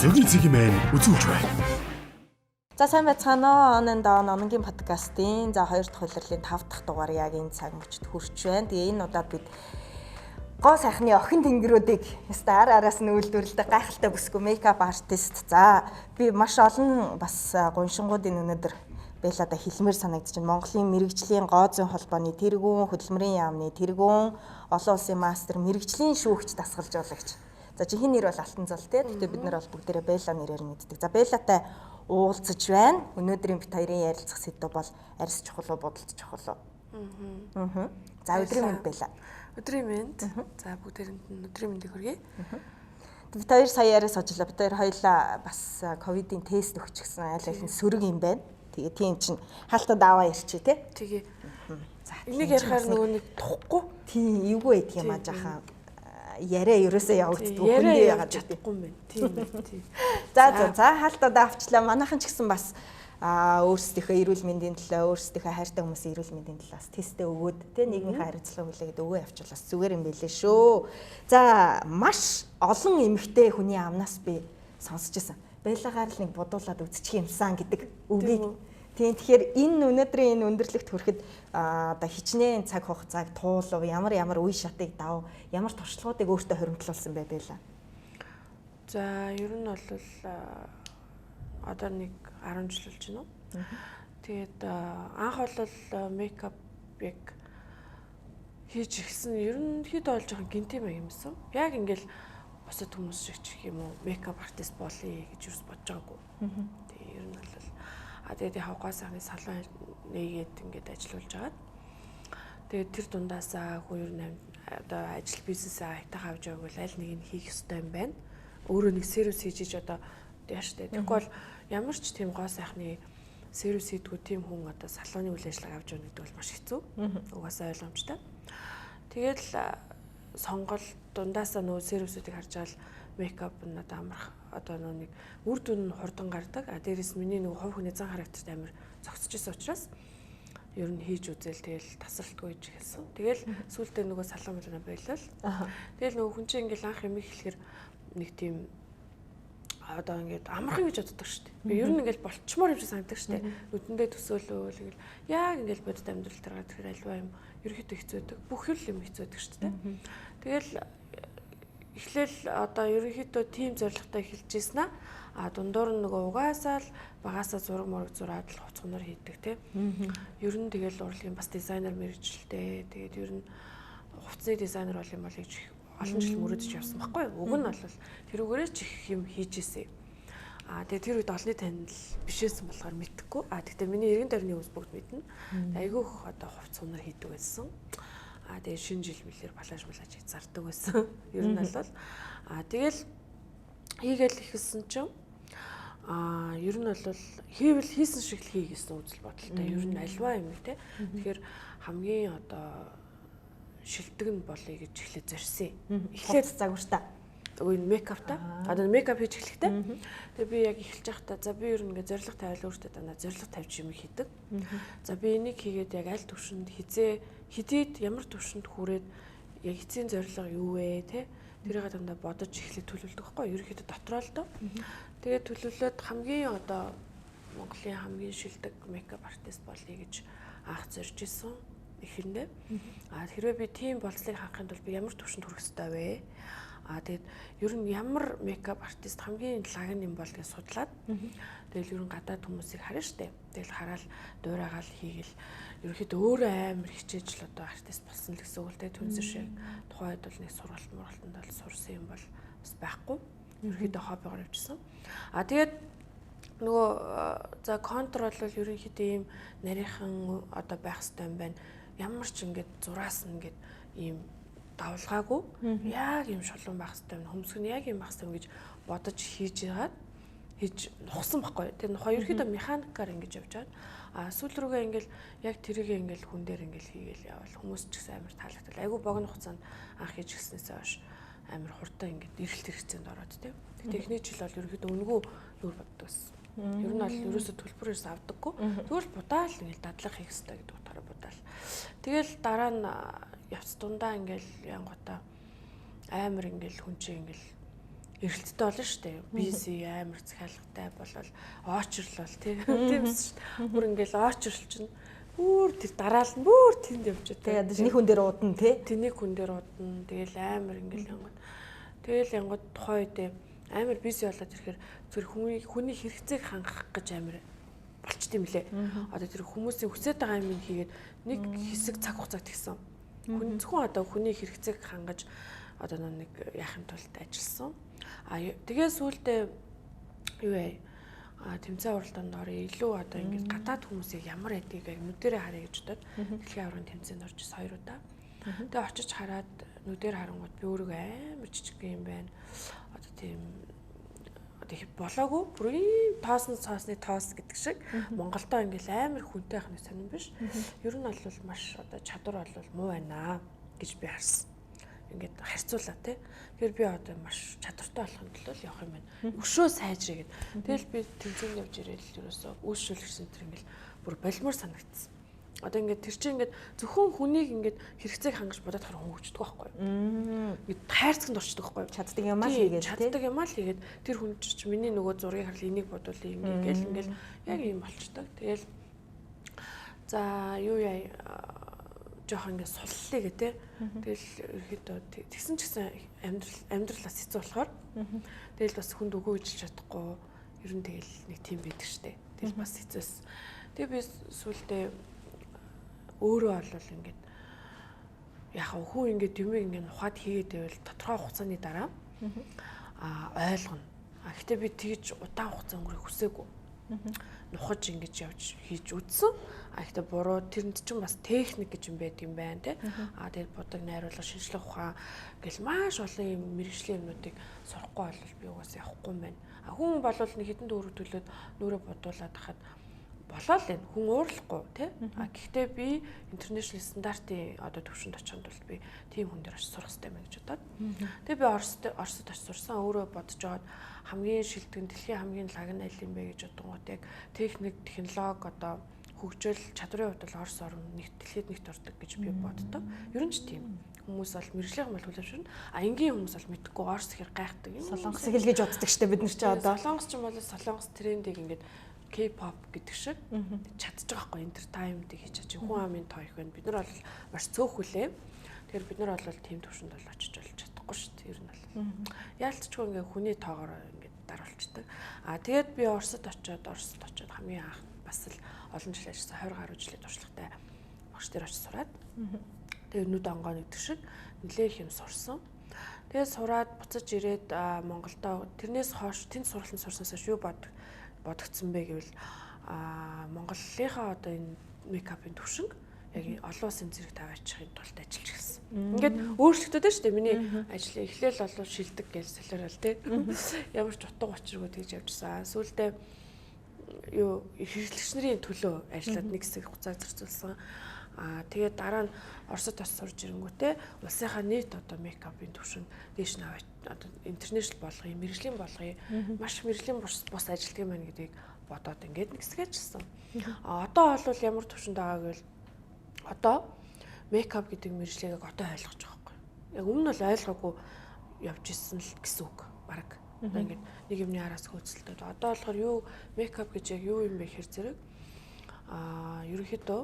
телевизийн мэн үзүүлж байна. За сайн байцгаана уу? Оногийн подкастын за 2 дахь улирлын 5 дахь дугаар яг энэ цаг мөчид хүрч байна. Тэгээ энэ удаад бид гоо сайхны охин тэнгэрүүдийг стар араас нь үйлдвэрлэдэг гайхалтай бүсгүй мейкап артист. За би маш олон бас гуншингуудын өнөөдөр Беллада хэлмээр санагдаж байна. Монголын мэрэгжлийн гоо зүйн холбооны тэргүүн, хөдөлмөрийн яамны тэргүүн, олон улсын мастер мэрэгжлийн шүүгч дасгалжуулагч. За чихийн нэр бол Алтан зол тий. Гэхдээ бид нар бол бүгдээрээ Белла нэрээр мэддэг. За Беллатай уулзаж байна. Өнөөдрийн бит хоёрын ярилцах сэдв бол арьс чухал уу, бодолт чухал уу? За өдрийн мэнд Белла. Өдрийн мэнд. За бүгдээрэнд нь өдрийн мэндийг хүргэе. Бид хоёр сая яриа суучлаа. Бид хоёр хоёулаа бас ковидын тест өгч гисэн айл аль нь сөрөг юм байна. Тэгээ тийм чинь хаалтад аваа ирчээ тий. Тэгээ. За энийг ярихаар нөгөө нэг тухгүй. Тийм эвгүй байдаг юм аа жахан. Яриа ерөөсөө явагддаг хүндээ яагаад чадахгүй юм бэ? Тийм. За хаалтад авчлаа. Манайхан ч гэсэн бас өөрсдийнхөө эрүүл мэндийн төлөө, өөрсдийнхөө хайртай хүмүүсийн эрүүл мэндийн төлөө бас тестээ өгөөд тэ нийгмийн хариуцлага хүлээгээд өгөө явуул бас зүгээр юм байлээ шүү. За маш олон эмэгтэй хүний амнаас би сонсч байсан. Беллагаар л нэг бодуулаад үзчих юмсан гэдэг үгийг. Тийм тэгэхээр энэ өнөөдрийн энэ өндөрлөгт хүрэхэд одоо хичнээн цаг хугацааг туулав, ямар үе шатыг дав, ямар туршлагуудыг өөртөө хоримтлуулсан бэ Белла? За ер нь бол одоо нэг 10 жил болж байна уу? Тэгээд анх бол мейкапыг хийж ирсэн. Ерөнхийдөө бол жоохон гинти маяг юмсан. Яг ингээл босод хүмүүс шиг ч юм уу мейкап артист болъё гэж юус бодож байгаагүй. Тэгээд ер нь бол тэгээд хавгай сайхны салон нээгээд ингээд ажиллаулж агаад тэгээд тэр дундаасаа хүү ер нь одоо ажил бизнесээ хайтаа авч явбал аль нэг нь хийх ёстой юм байна. Өөрөө нэг сервис хийж одоо яаш тэ. Тэгэхгүй бол ямар ч тийм гоо сайхны сервис хийдгүү тийм хүн одоо салоны үйл ажиллагаа авч явна гэдэг бол маш хэцүү. Угаасаа ойлгомжтой. Тэгэл сонгол дундаасаа нөө сервисүүдийг харж байгаа мейкап нь одоо амарх одоо нэг үр дүн нь хурдан гардаг. Дээрээс миний нэг хувь хүний зан характерт амар зогсож исэн учраас ер нь хийж үзэл тэгэл тасралтгүй хийж эхэлсэн. Тэгэл сүүлдээ нөгөө салон мөрөнд байлаа. Тэгэл нөгөө хүн чинь ингээл анх юм ихлэхэр нэг тийм одоо ингээд амархан гэж боддог шүү дээ. Би ер нь ингээл болчмоор юм шиг санагддаг шүү дээ. Нүдэндээ төсөөлөөл ингээл яг ингээл бодит амьдрал дээр тэгэхээр альва юм ерөөхдөө хэцүүдэг. Бүх юм хэцүүдэг шүү дээ. Тэгэл эхлээл одоо ерөнхийдөө тим зорилготой эхэлж ийсэн аа. Дундуур нь нөгөө угаасаа л багасаа зураг зураад л хуцгнаар хийдэг тийм. Ер нь тэгэл урлагийн бас дизайнер мэргэжилтэй. Тэгээд ер нь хувцсны дизайнер бол юм бол гэж олон жил мөрөдөж явсан байхгүй юу? Уг нь бол тэрүүгээрээ ч их юм хийж ийсэн. Тэгээд тэр үед олонний танил бишээсэн болохоор мэдхгүй. Тэгтээ миний эргэн тойрны хүмүүс бүгд мэднэ. Айгүйх одоо хувцгнаар хийдэг байсан. Тэгээд шинэ жил мэлэр балааж хийж зардаг байсан. Ер нь бол тэгэл хийгээл ихэлсэн чинь ер нь бол хийвэл хийсэн шиг л хий гэсэн үзэл бодолтой. Ер нь альва юм те. Тэгэхээр хамгийн одоо шилдэг нь болъё гэж эхлээд зорьсон. Эхлээд загвартай. Үгүй мейкапта. Одоо мейкап хийж эхлэхтэй. Тэгээ би яг эхэлж байхдаа за би ер нь ингээ зориг тавиал өөртөө дандаа зориг тавьж юм хийдэг. За би энийг хийгээд яг аль төвшөнд хизээд ямар төвшөнд хүрээд яг эцсийн зориг юу вэ те тэрийг дандаа бодож эхлэх төлөвлөдөг байхгүй ерөөхдөө дотроо л доо. Тэгээд төлөвлөлөд хамгийн одоо Монголын хамгийн шилдэг мейкап артист болъё гэж анх зорж исэн эхэндээ. Хэрвээ би тийм болцлыг хангахын тулд би ямар төвшөнд хүрэх ёстой вэ? Тэгээд ер нь ямар мейкап артист хамгийн лаг юм бол гэж судлаад тэгэл ер нь гадаад хүмүүсийг харна штэ. Тэгэл хараад дуурайгаал хийгээл ерөөхдөө өөрөө амар хичээж л одоо артист болсон л гэсэн үг л дээ. Түнсэр шиг тухайн үед бол нэг сургалтанд бол сурсан юм бол бас байхгүй. Ерөөхдөө хоббигоор явчихсан. Тэгээд нөгөө за контрол бол ерөнхийдөө ийм нарийнхан одоо байх хэрэгтэй юм байна. Ямар ч ингээд зураас нь ингээд ийм давлгаагүй яг юм шулуун байх хэрэгтэй юм. Хөмсг нь яг юм байх хэрэгтэй гэж бодож хийж нухсан байхгүй. Тэр нухаа ерөөхдөө механикаар ингэж явж байгаа. Сүүл рүүгээ ингээл яг тэрийг ингээл хүн дээр ингээл хийгээл явал хүмүүс ч гэсэн амар таалагдтал. Айгу богино хугацаанд анх хийж гиснээсээ хойш амар хурдан ингээд эргэлт хэрэгцээнд ороод тийм. Техник жил бол ерөөхдөө өнгөө нүүр боддог гэсэн. Ер нь бол ерөөсө төлбөрөөс авдаггүй. Тэгвэл будаал ингээл дадлага хийх хэрэгтэй гэдэг утгаараа будаал. Тэгэл дараа нь явц дундаа ингээл янгота амар ингээл хүн чинь ингээл эрэлттэй болно шүү дээ. Биси амар захиалгатай болол очрлол тиймс шүү дээ. Бүр ингээл очрлол чинь бүр тэр дараал нь бүр тэнд явж байгаа. Тэгээд нэг хүн дээр уудна тий. Тэнийг хүн дээр удна. Тэгэл амар ингээл янгууд. Тэгэл янгууд тухайн үедээ амар биси болоод ирэхээр зөв хүний хэрэгцээг хангах гэж амар болчт юм лээ. Одоо тэр хүмүүсийн хүсэж байгаа юм хийгээд нэг хэсэг цаг хугацааг тэгсэн. Хүн зөвхөн одоо хүний хэрэгцээг хангаж одоо нэг яахын тулд ажилласан. Тэгээ сүүлдээ юу вэ? Тэмцээн уралдаанд орё илүү одоо ингээд гадаад хүмүүсийг ямар байдгийг нүдэрээ харъя гэж бодоод дэлхийн аврагын тэмцээнд орж ирсэн 2 удаа. Тэгээ очиж хараад нүдээр харангууд би өөрийгөө амар жижиг юм байна. Одоо тийм одоо болоогүй бүрийн тоосны тоос гэдэг шиг Монголдоо ингээл амар хүнтэй байх нь сонирн биш. Ер нь бол маш одоо чадвар бол муу байна гэж би харсан. Ингээд харьцуулаа тий. Тэгэхээр би одоо маш чадвартай болохын тулд явах юм байна. Өшөө сайжраа гэд. Тэгэл би тэмцээнд явж ирээл ерөөсөө үйлчлүүлэгч энэ ингээл бүр болимор санагдсан. Одоо ингээд тэр чинь ингээд зөвхөн хүнийг ингээд хэрэгцээг хангаж бодоод харах хөвгчдөг байхгүй юу? Ингээд хайрцагт орчдөг байхгүй юу? Чаддаг юм аа хийгээд тэр хүн чинь миний нөгөө зургийг харал энийг бодвол ингээл яг юм болчдөг. Тэгэл за юу яа жоох ингээд суллаа гэ тэ. Тэгэл ерөөдөө тэгсэн ч гэсэн амьдралаас хэцүү болохоор тэгэл бас хүнд өгөө ижлж чадахгүй ер нь тэгэл нэг тийм байдаг штэ. Тэгэл бас хэцүүс. Тэгээ би сүулдэ өөрөө бол ингээд яг хүн ингээд юм ингээд ухаад хийгээд байвал тодорхой хугацааны дараа ойлгоно. Гэхдээ би тэгж удаан хугацаа өнгөрөх хүсээгүй. Нухаж ингэж явж хийж үзсэн. Гэхдээ буруу тэрэнд чинь бас техник гэж юм байдаг юм байна те. Тэгээд будаг найруулга шинжлэх ухаан гэл маш олон юм мэрэгжлийн юмнуудыг сурахгүй бол би угаасаа явахгүй юм байна. Хүн болвол нэг хэдэн дөрөв төлөөд нүрэ бодуулаад хахад болоо л энэ хүн уурлахгүй тий. Гэхдээ би интернэшнл стандартын одоо төвшөнд очиход бол би тийм хүн дээр очиж сурах хэрэгтэй мэн гэж бодоод. Тэгээ би Оросд очиж сурсан өөрөө бодож жоод хамгийн шилдэг дэлхийн хамгийн лагн айл юм бэ гэж бодгоот яг техник технологи одоо хөгжил чадрын хувьд бол Орос орн нэг дэлхийд нэгт ордог гэж би боддог. Ер нь ч тийм. Хүмүүс бол мэрэгжлийн хамгаалал хүлэвширнэ. Энгийн хүмүүс бол мэдгүй Орос ихэр гайхдаг юм. Солонгос хэлгэж боддог штэ бид нар ч одоо. Солонгос ч юм бол солонгос трендийг ингээд K-pop гэдэг шиг чадчих байгаа байхгүй entertainment хийж чадчих. Хүн амын тоо их байна. Бид нар бол маш цөөхөлээ. Тэгэхээр бид нар бол тийм төвшөнд бол очиж болж чадахгүй шүү дээ. Ер нь бол. Яалтчгүй ингээ хүний тоогоор ингээ даруулцдаг. Тэгээд би Оросд очиод хамгийн анх бас л олон жил ажилласан 20 гаруй жилийн туршлагатай багш дээр очиж сураад. Тэгээд нүд онгоо нэгдэг шиг нэлээх юм сурсан. Тэгээд сураад буцаж ирээд Монголдо тэрнээс хойш тэнд сургалтын сурсанаас юу бодогдсон бэ гэвэл Монголынхаа одоо энэ мейкапын төвшинг яг олон улсын зэрэг тавьчихын тулд ажиллаж гисэн. Ингээд өөрчлөгдөд шүү дээ. Миний ажил эхлээл олон шилдэг гэж солиорол тий. Ямар ч утга учиргүй тэгж явжсан. Сүүлдээ юу хэрэглэгч нарын төлөө ажиллаад нэг хэсэг хугацааг зарцуулсан. Тэгээд дараа нь Оросд бас сурж ирэнгүүтээ улсынхаа нийт одоо мейкапын төвшин дээш нь одоо интернэшнл болгоё, мэрэгжлийн болгоё, маш мэрэгжлийн бус ажилтдаг юм байна гэдгийг бодоод ингээд нэг хэсэг ажилласан. Одоо бол ямар төвшөнд байгаа гэвэл одоо мейкап гэдэг мэрэгжлийг одоо ойлгож байгаа байхгүй. Яг өмнө нь бол ойлгоогүй явж исэн л гэсэн үг баг. Ингээд нэг юмны араас хөөцөлдөд. Одоо болохоор юу мейкап гэж яг юу юм бэ гэхээр зэрэг ерөнхийдөө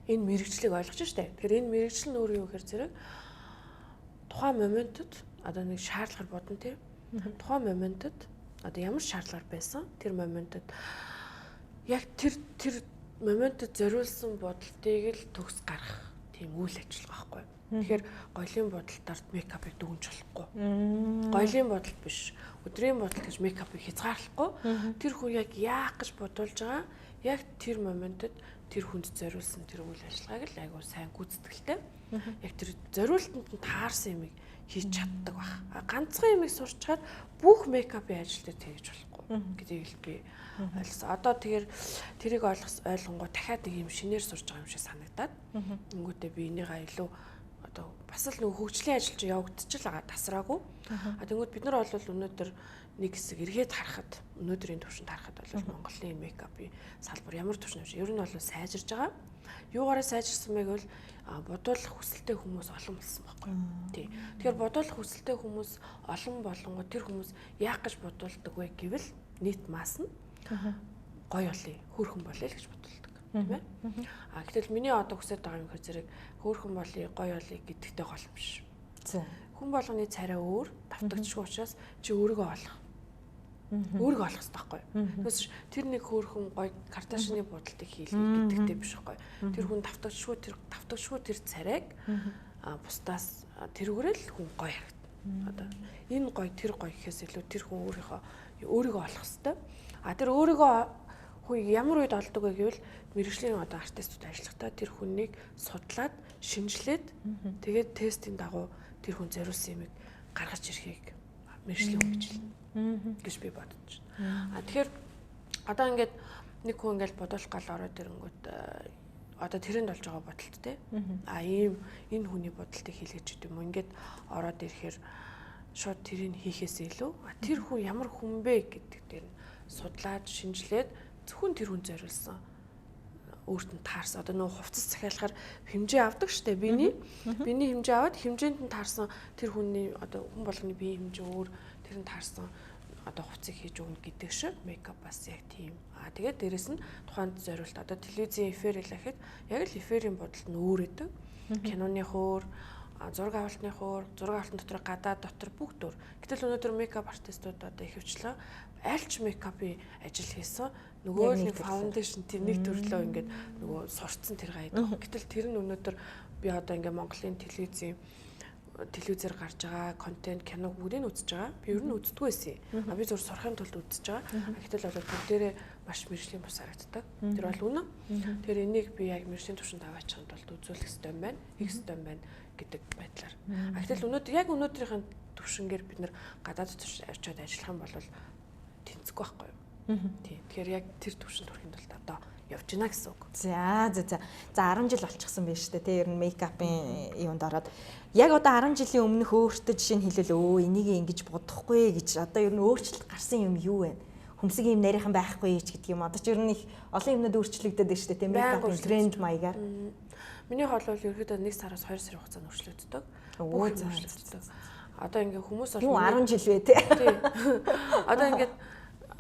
энэ мэрэгжлийг ойлгож штэ. Тэгэхээр энэ мэрэгжил нь өөр юу гэхээр зэрэг тухайн моментод одоо нэг шаардлагаар бодно тийм. Тухайн моментод одоо ямар шаардлага байсан тэр моментод яг тэр моментод зориулсан бодолтыг л төгс гаргах тийм үйл ажиллагаа байхгүй. Тэгэхээр гоёлын бодолтоор мейкапыг дүгнж болохгүй. Гоёлын бодолт биш. Өдрийн бодолт гэж мейкапыг хязгаарлахгүй. Тэр хүн яг яах гэж бодуулж байгаа яг тэр моментод тэр хүнд зориулсан тэр үйл ажиллагааг л айгүй сайн гүйцэтгэлтэй. Яг тэр зориултанд нь таарсан юмыг хийж чаддаг баг. Ганцхан юмыг сурчаад бүх мейкапын ажил дээр тэгж болохгүй гэдгийг л би ойлгосон. Одоо тэгэхээр тэрийг ойлгонгоо дахиад нэг юм шинээр сурж байгаа юм шиг санагдаад. Тэнгүүтээ би энийгээ илүү одоо бас л нэг хөгжлийн ажил чинь явагдчих л байгаа тасраагүй. Тэнгүүд бид нар бол өнөөдөр нэг хэсэг эргээд харахад өнөөдрийн төвшөнд харахад бол Монголын мейкапын салбар ямар төвшин юм шиг ер нь бол сайжирж байгаа. Юугаараа сайжирсан бэ гэвэл бодуулах хүсэлтэй хүмүүс олон болсон байхгүй. Тий. Тэгэхээр бодуулах хүсэлтэй хүмүүс олон болонгоо тэр хүмүүс яах гэж бодуулдаг вэ гэвэл нийт масс нь гоё болъё, хөөрхөн болъё л гэж бодулдаг, тийм ээ. Гэтэл миний одоо хүсэж байгаа юм хэр зэрэг хөөрхөн болъё, гоё болъё гэдэгтэй гол юм биш. Хүн болгоны царай өөр, давтагдчихгүй учраас чи өөрийгөө олох. Өөрийгөө олох хэрэгтэй байхгүй юу? Тэгээс тэр нэг хөөрхөн гоё Кардашины бодолтыг хийлгэх гэдэгтэй биш байхгүй юу? Тэр хүн давтагдчихгүй тэр царайг бусдаас тэргүүрэл хүн гоё харагдана. Одоо энэ гоё тэр гоё гэхээс илүү тэр хүн өөрийгөө олох хэрэгтэй. Тэр өөрийгөө хүн ямар үед олдог вэ гэвэл мэргэжлийн одоо артистууд ажиллахдаа тэр хүнийг судлаад, шинжилээд тэгээд тестийн дагуу тэр хүн зориулсан юмыг гаргаж ирэхийг мэргэжлийн хүн гэж хэлнэ. Гэж би бодож байна. Тэгэхээр одоо ингээд нэг хүн ингээд бодуулах гал ороод ирэнгүүт одоо тэрэнд болж байгаа бодолт те. Ийм энэ хүний бодолтыг хийлгэж идэв юм. Ингээд ороод ирэхээр шууд тэрийг хийхээс илүү тэр хүн ямар хүн бэ гэдэг дээр нь судлаад, шинжилээд зөвхөн тэр хүн зориулсан өөрт нь таарсан. Одоо нөгөө хувцас захиалахаар хэмжээ авдаг штэ биений хэмжээ аваад хэмжээнд нь таарсан тэр хүний одоо хүн болгоны биеийн хэмжээ өөр тэр нь таарсан одоо хувцсыг хийж өгнө гэдэг шиг мейкап бас яг тийм. Тэгээд дээрэс нь тухайд зориулт одоо телевизийн эфир хэлэхэд яг л эфирийн бодолт нь өөр өдөг. Киноны хөөр, зураг авалтны хөөр, зураг авалтын дотор гадаад дотор бүгд өөр. Гэтэл өнөөдөр мейкап артистууд одоо ихэвчлэн альч мейкапын ажил хийсэн нөгөө нэг фаундейшн тийм нэг төрлөө ингээд нөгөө сурцсан тэр гайд. Гэтэл тэр нь өнөөдөр би одоо ингээд Монголын телевизээр гарч байгаа контент, киног бүгдийг үзэж байгаа. Би ер нь үздэггүй байсан. Би зөвхөн сурахын тулд үзэж байгаа. Гэтэл одоо бүгдээрээ маш мэржлийн бус харагддаг. Тэр бол үнэн. Тэр энийг би яг мэржлийн түвшинд аваачихсан тулд үзүүлэх ёстой юм байна. Хийх ёстой юм байна гэдэг байдлаар. Гэтэл өнөөдрийн түвшингээр бид нэр гадаад очиод ажиллах юм бол тэнцэхгүй байхгүй юу? Тийм. Тэгэхээр яг тэр түвшинд хүрэхэд бол одоо явж гинэ гэсэн үг. За 10 жил болчихсон байна шүү дээ. Тэ ер нь мейкапын юунд ороод яг одоо 10 жилийн өмнөх өөртөө жишээ нь хэлвэл энийг ингэж бодохгүй гэж одоо ер нь өөрчлөлт гарсан юм юу вэ? Хүмсэг юм нарийнхан байхгүй ч гэдэг юм. Одоо ч ер нь их олон юмнууд өөрчлөгдөд байна шүү дээ. Тэ мейкапын тренд маягаар. Миний хол бол ерөөдөө 1 сараас 2 сарын хугацаанд өөрчлөгддөг. Бүх өөрчлөгддөг. Одоо ингээ хүмүүс бол 10 жил вэ тий. Одоо ингээ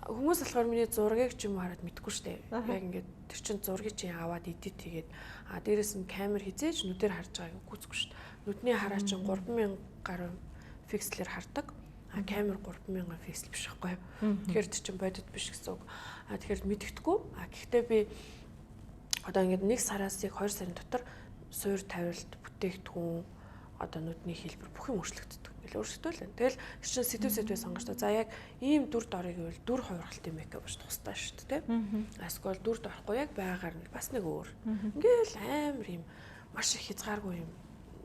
хүмүүс болохоор миний зургийг ч юм уу хараад мэдгүй штэ. Яг ингээд тэр чин зургийг чи аваад эдит хийгээд дээрэс нь камер хизээж нүдээр харж байгааг гүцэхгүй штэ. Нүдний хараа чин 3000 гаруй пикселээр хардаг. Камер 3000 пиксел биш байхгүй юу. Тэгэхээр тэр чин бодит биш гэсэн үг. Тэгэхээр мэддэхгүй. Гэхдээ би одоо ингээд 1 сараас 2 сарын дотор суур тавилт бүтээгдэхүүн одоо нүдний хэлбэр бүх юм өөрчлөгддөг. Өөрчлөлтөө л. Тэгэл чинь сэдвээ сонгож та. За яг ийм дүр дорыг гэвэл дүр хувиргалтын мейкап гэж тустай шүү дээ, тийм. Эсвэл дүрд орохгүй яг байгаагаар нь бас нэг өөр. Ингээл амар юм маш их хязгааргүй юм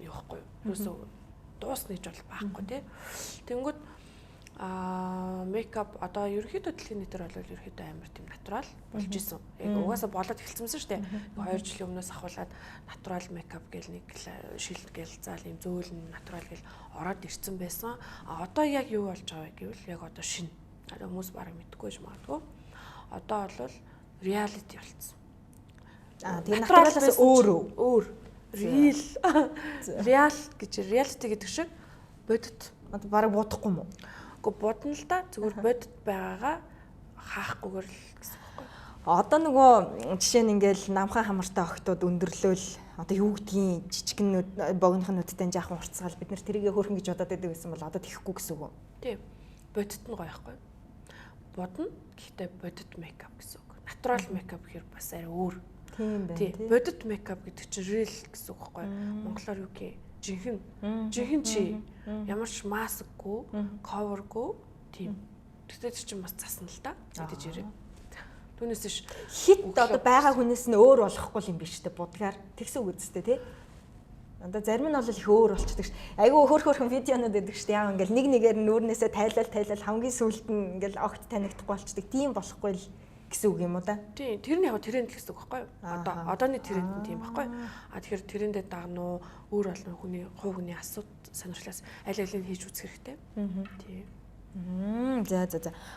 явахгүй юу. Юусоо дуусна гэж бол байхгүй тийм. Тэнгүүд мейкап одоо ерөнхийдөө дэлхийн нийтээр бол ерөнхийдөө амар тийм натурал болж исэн. Яг угаасаа болоод эхэлсэн шүү дээ. 2 жилийн өмнөөс ахуулаад натурал мейкап гэл нэг шилд гэл заал юм зөөлн натурал гэл ороод ирсэн байсан. Одоо яг юу болж байгаа вэ гэвэл яг одоо шинэ. Хүмүүс бараг мэдгүй ч магадгүй. Одоо бол реалити болсон. Тэгээ натуралаас өөр. Реал гэж реалити гэдэг шиг бодит. Одоо бараг бодохгүй юм уу? Бодно л да. Зүгээр бодит байгаагаа хаахгүйгээр л гэсэн байхгүй. Одоо нөгөө жишээ нь ингээл намхан хамартай охтууд өндөрлөөл одоо юу гэдгийг жижигнүүд богинохон нүдтэй жаахан уртсгаал бид нэр тэрийгэ хөөрхөн гэж бодоод байдаг байсан бол одоо тэхгүй гэсэн үг. Тийм. Бодит нь гоё байхгүй. Бодно. Гэхдээ бодит мейкап гэсэн үг. Натурал мейкап гэхээр бас арай өөр. Тийм байна. Тийм. Бодит мейкап гэдэг чинь real гэсэн үг байхгүй. Монголоор юу гэх жинхэнэ чи ямар ч маскгүй, coverгүй тийм. Тэгтээ тэр чинь бас засна л да. Мэдээж ирээ. Түүнээс ш хит одоо байгаа хүнээс нь өөр болохгүй юм биш үү будгаар тэгсэн үг үстэй тий. Одоо зарим нь бол их өөр болчихдаг ш. Айгүй хөөрхөн видеонууд байдаг ш. Яа ингээл нэг нэгээр нь нүүрнээсээ тайлал хамгийн сүүлд нь ингээл огт танигдахгүй болчихдаг. Тийм болохгүй л гэсэн үг юм уу да? Тийм, тэр нь яг тренд л гэсэн үг байхгүй юу? Одооны тренд нь тийм байхгүй юу? Тэгэхээр трендэд дагна уу, өөр олон хүний хувь хүний асуудал сонирхлоос аль алийг хийж үзэх хэрэгтэй. Тийм. За.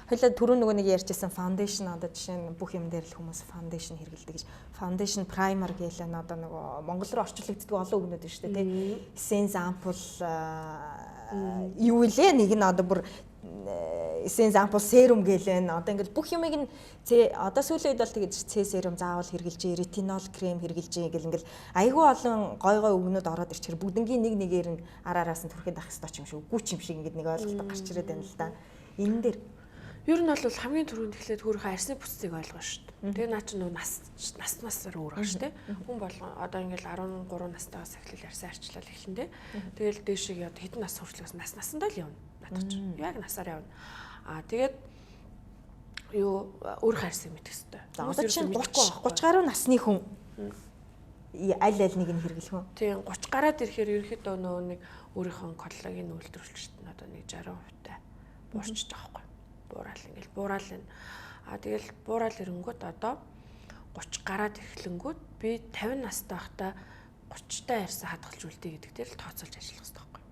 Хоёлаа түрүү нөгөө нэг ярьжсэн foundation одоо жишээ нь бүх юм дээр л хүмүүс foundation хэрэгэлдэг гэж. Foundation primer гэлээ одоо нөгөө монгол руу орчуулагддаг олон үгнүүд байна шүү дээ тий. Essence ampoule юу илээ нэг нь одоо бүр essence ampoule serum гэлээ. Одоо ингээл бүх юмыг нь одоо сүүлийн үед бол тэгэж C serum заавал хэрэгжилж, retinol крем хэрэгжилж ингээл айгүй олон гой үгнүүд ороод ирчихэр бүгднгийн нэг нэгээр нь араараас нь түрхэд ах ёстой юм шиг үгүй ч юм шиг ингээд нэг ойлголт гарч ирээд байна л да. Энэ дээр ер нь бол хамгийн түрүүнд эхлээд хөрийнхөө арсны бүтцийг ойлгоо шүү дээ. Тэгээ наа чинь насаар өөр баг шүү дээ. Хүн болгон одоо ингээл 13 настайгаас эхлээл арсан арчлал эхлэндээ. Тэгэл дээшээ одоо хэдэн нас хүрчлээс насандаа л явна. Надад чинь яг насаар явна. Тэгээд юу өөр харсыг мэдэх хэрэгтэй. За одоо чинь 30 гаруй насны хүн аль нэг нь хэрэглэх үү? Тийм 30 гараад ирэхээр ерөөхдөө нөө нэг өөрийнхөө коллагийн үйлдвэрлэгчд нь одоо нэг 60% таа буурч байгаа байхгүй. Буурал ингээл буурал энэ. Тэгэл буурал ирэнгүүт одоо 30 гараад эхлэнгүүт би 50 настай байхдаа 30-тай ярьсан хадгалж үлдээ гэдэг дээр л тооцоолж ажиллах хэрэгтэй байхгүй.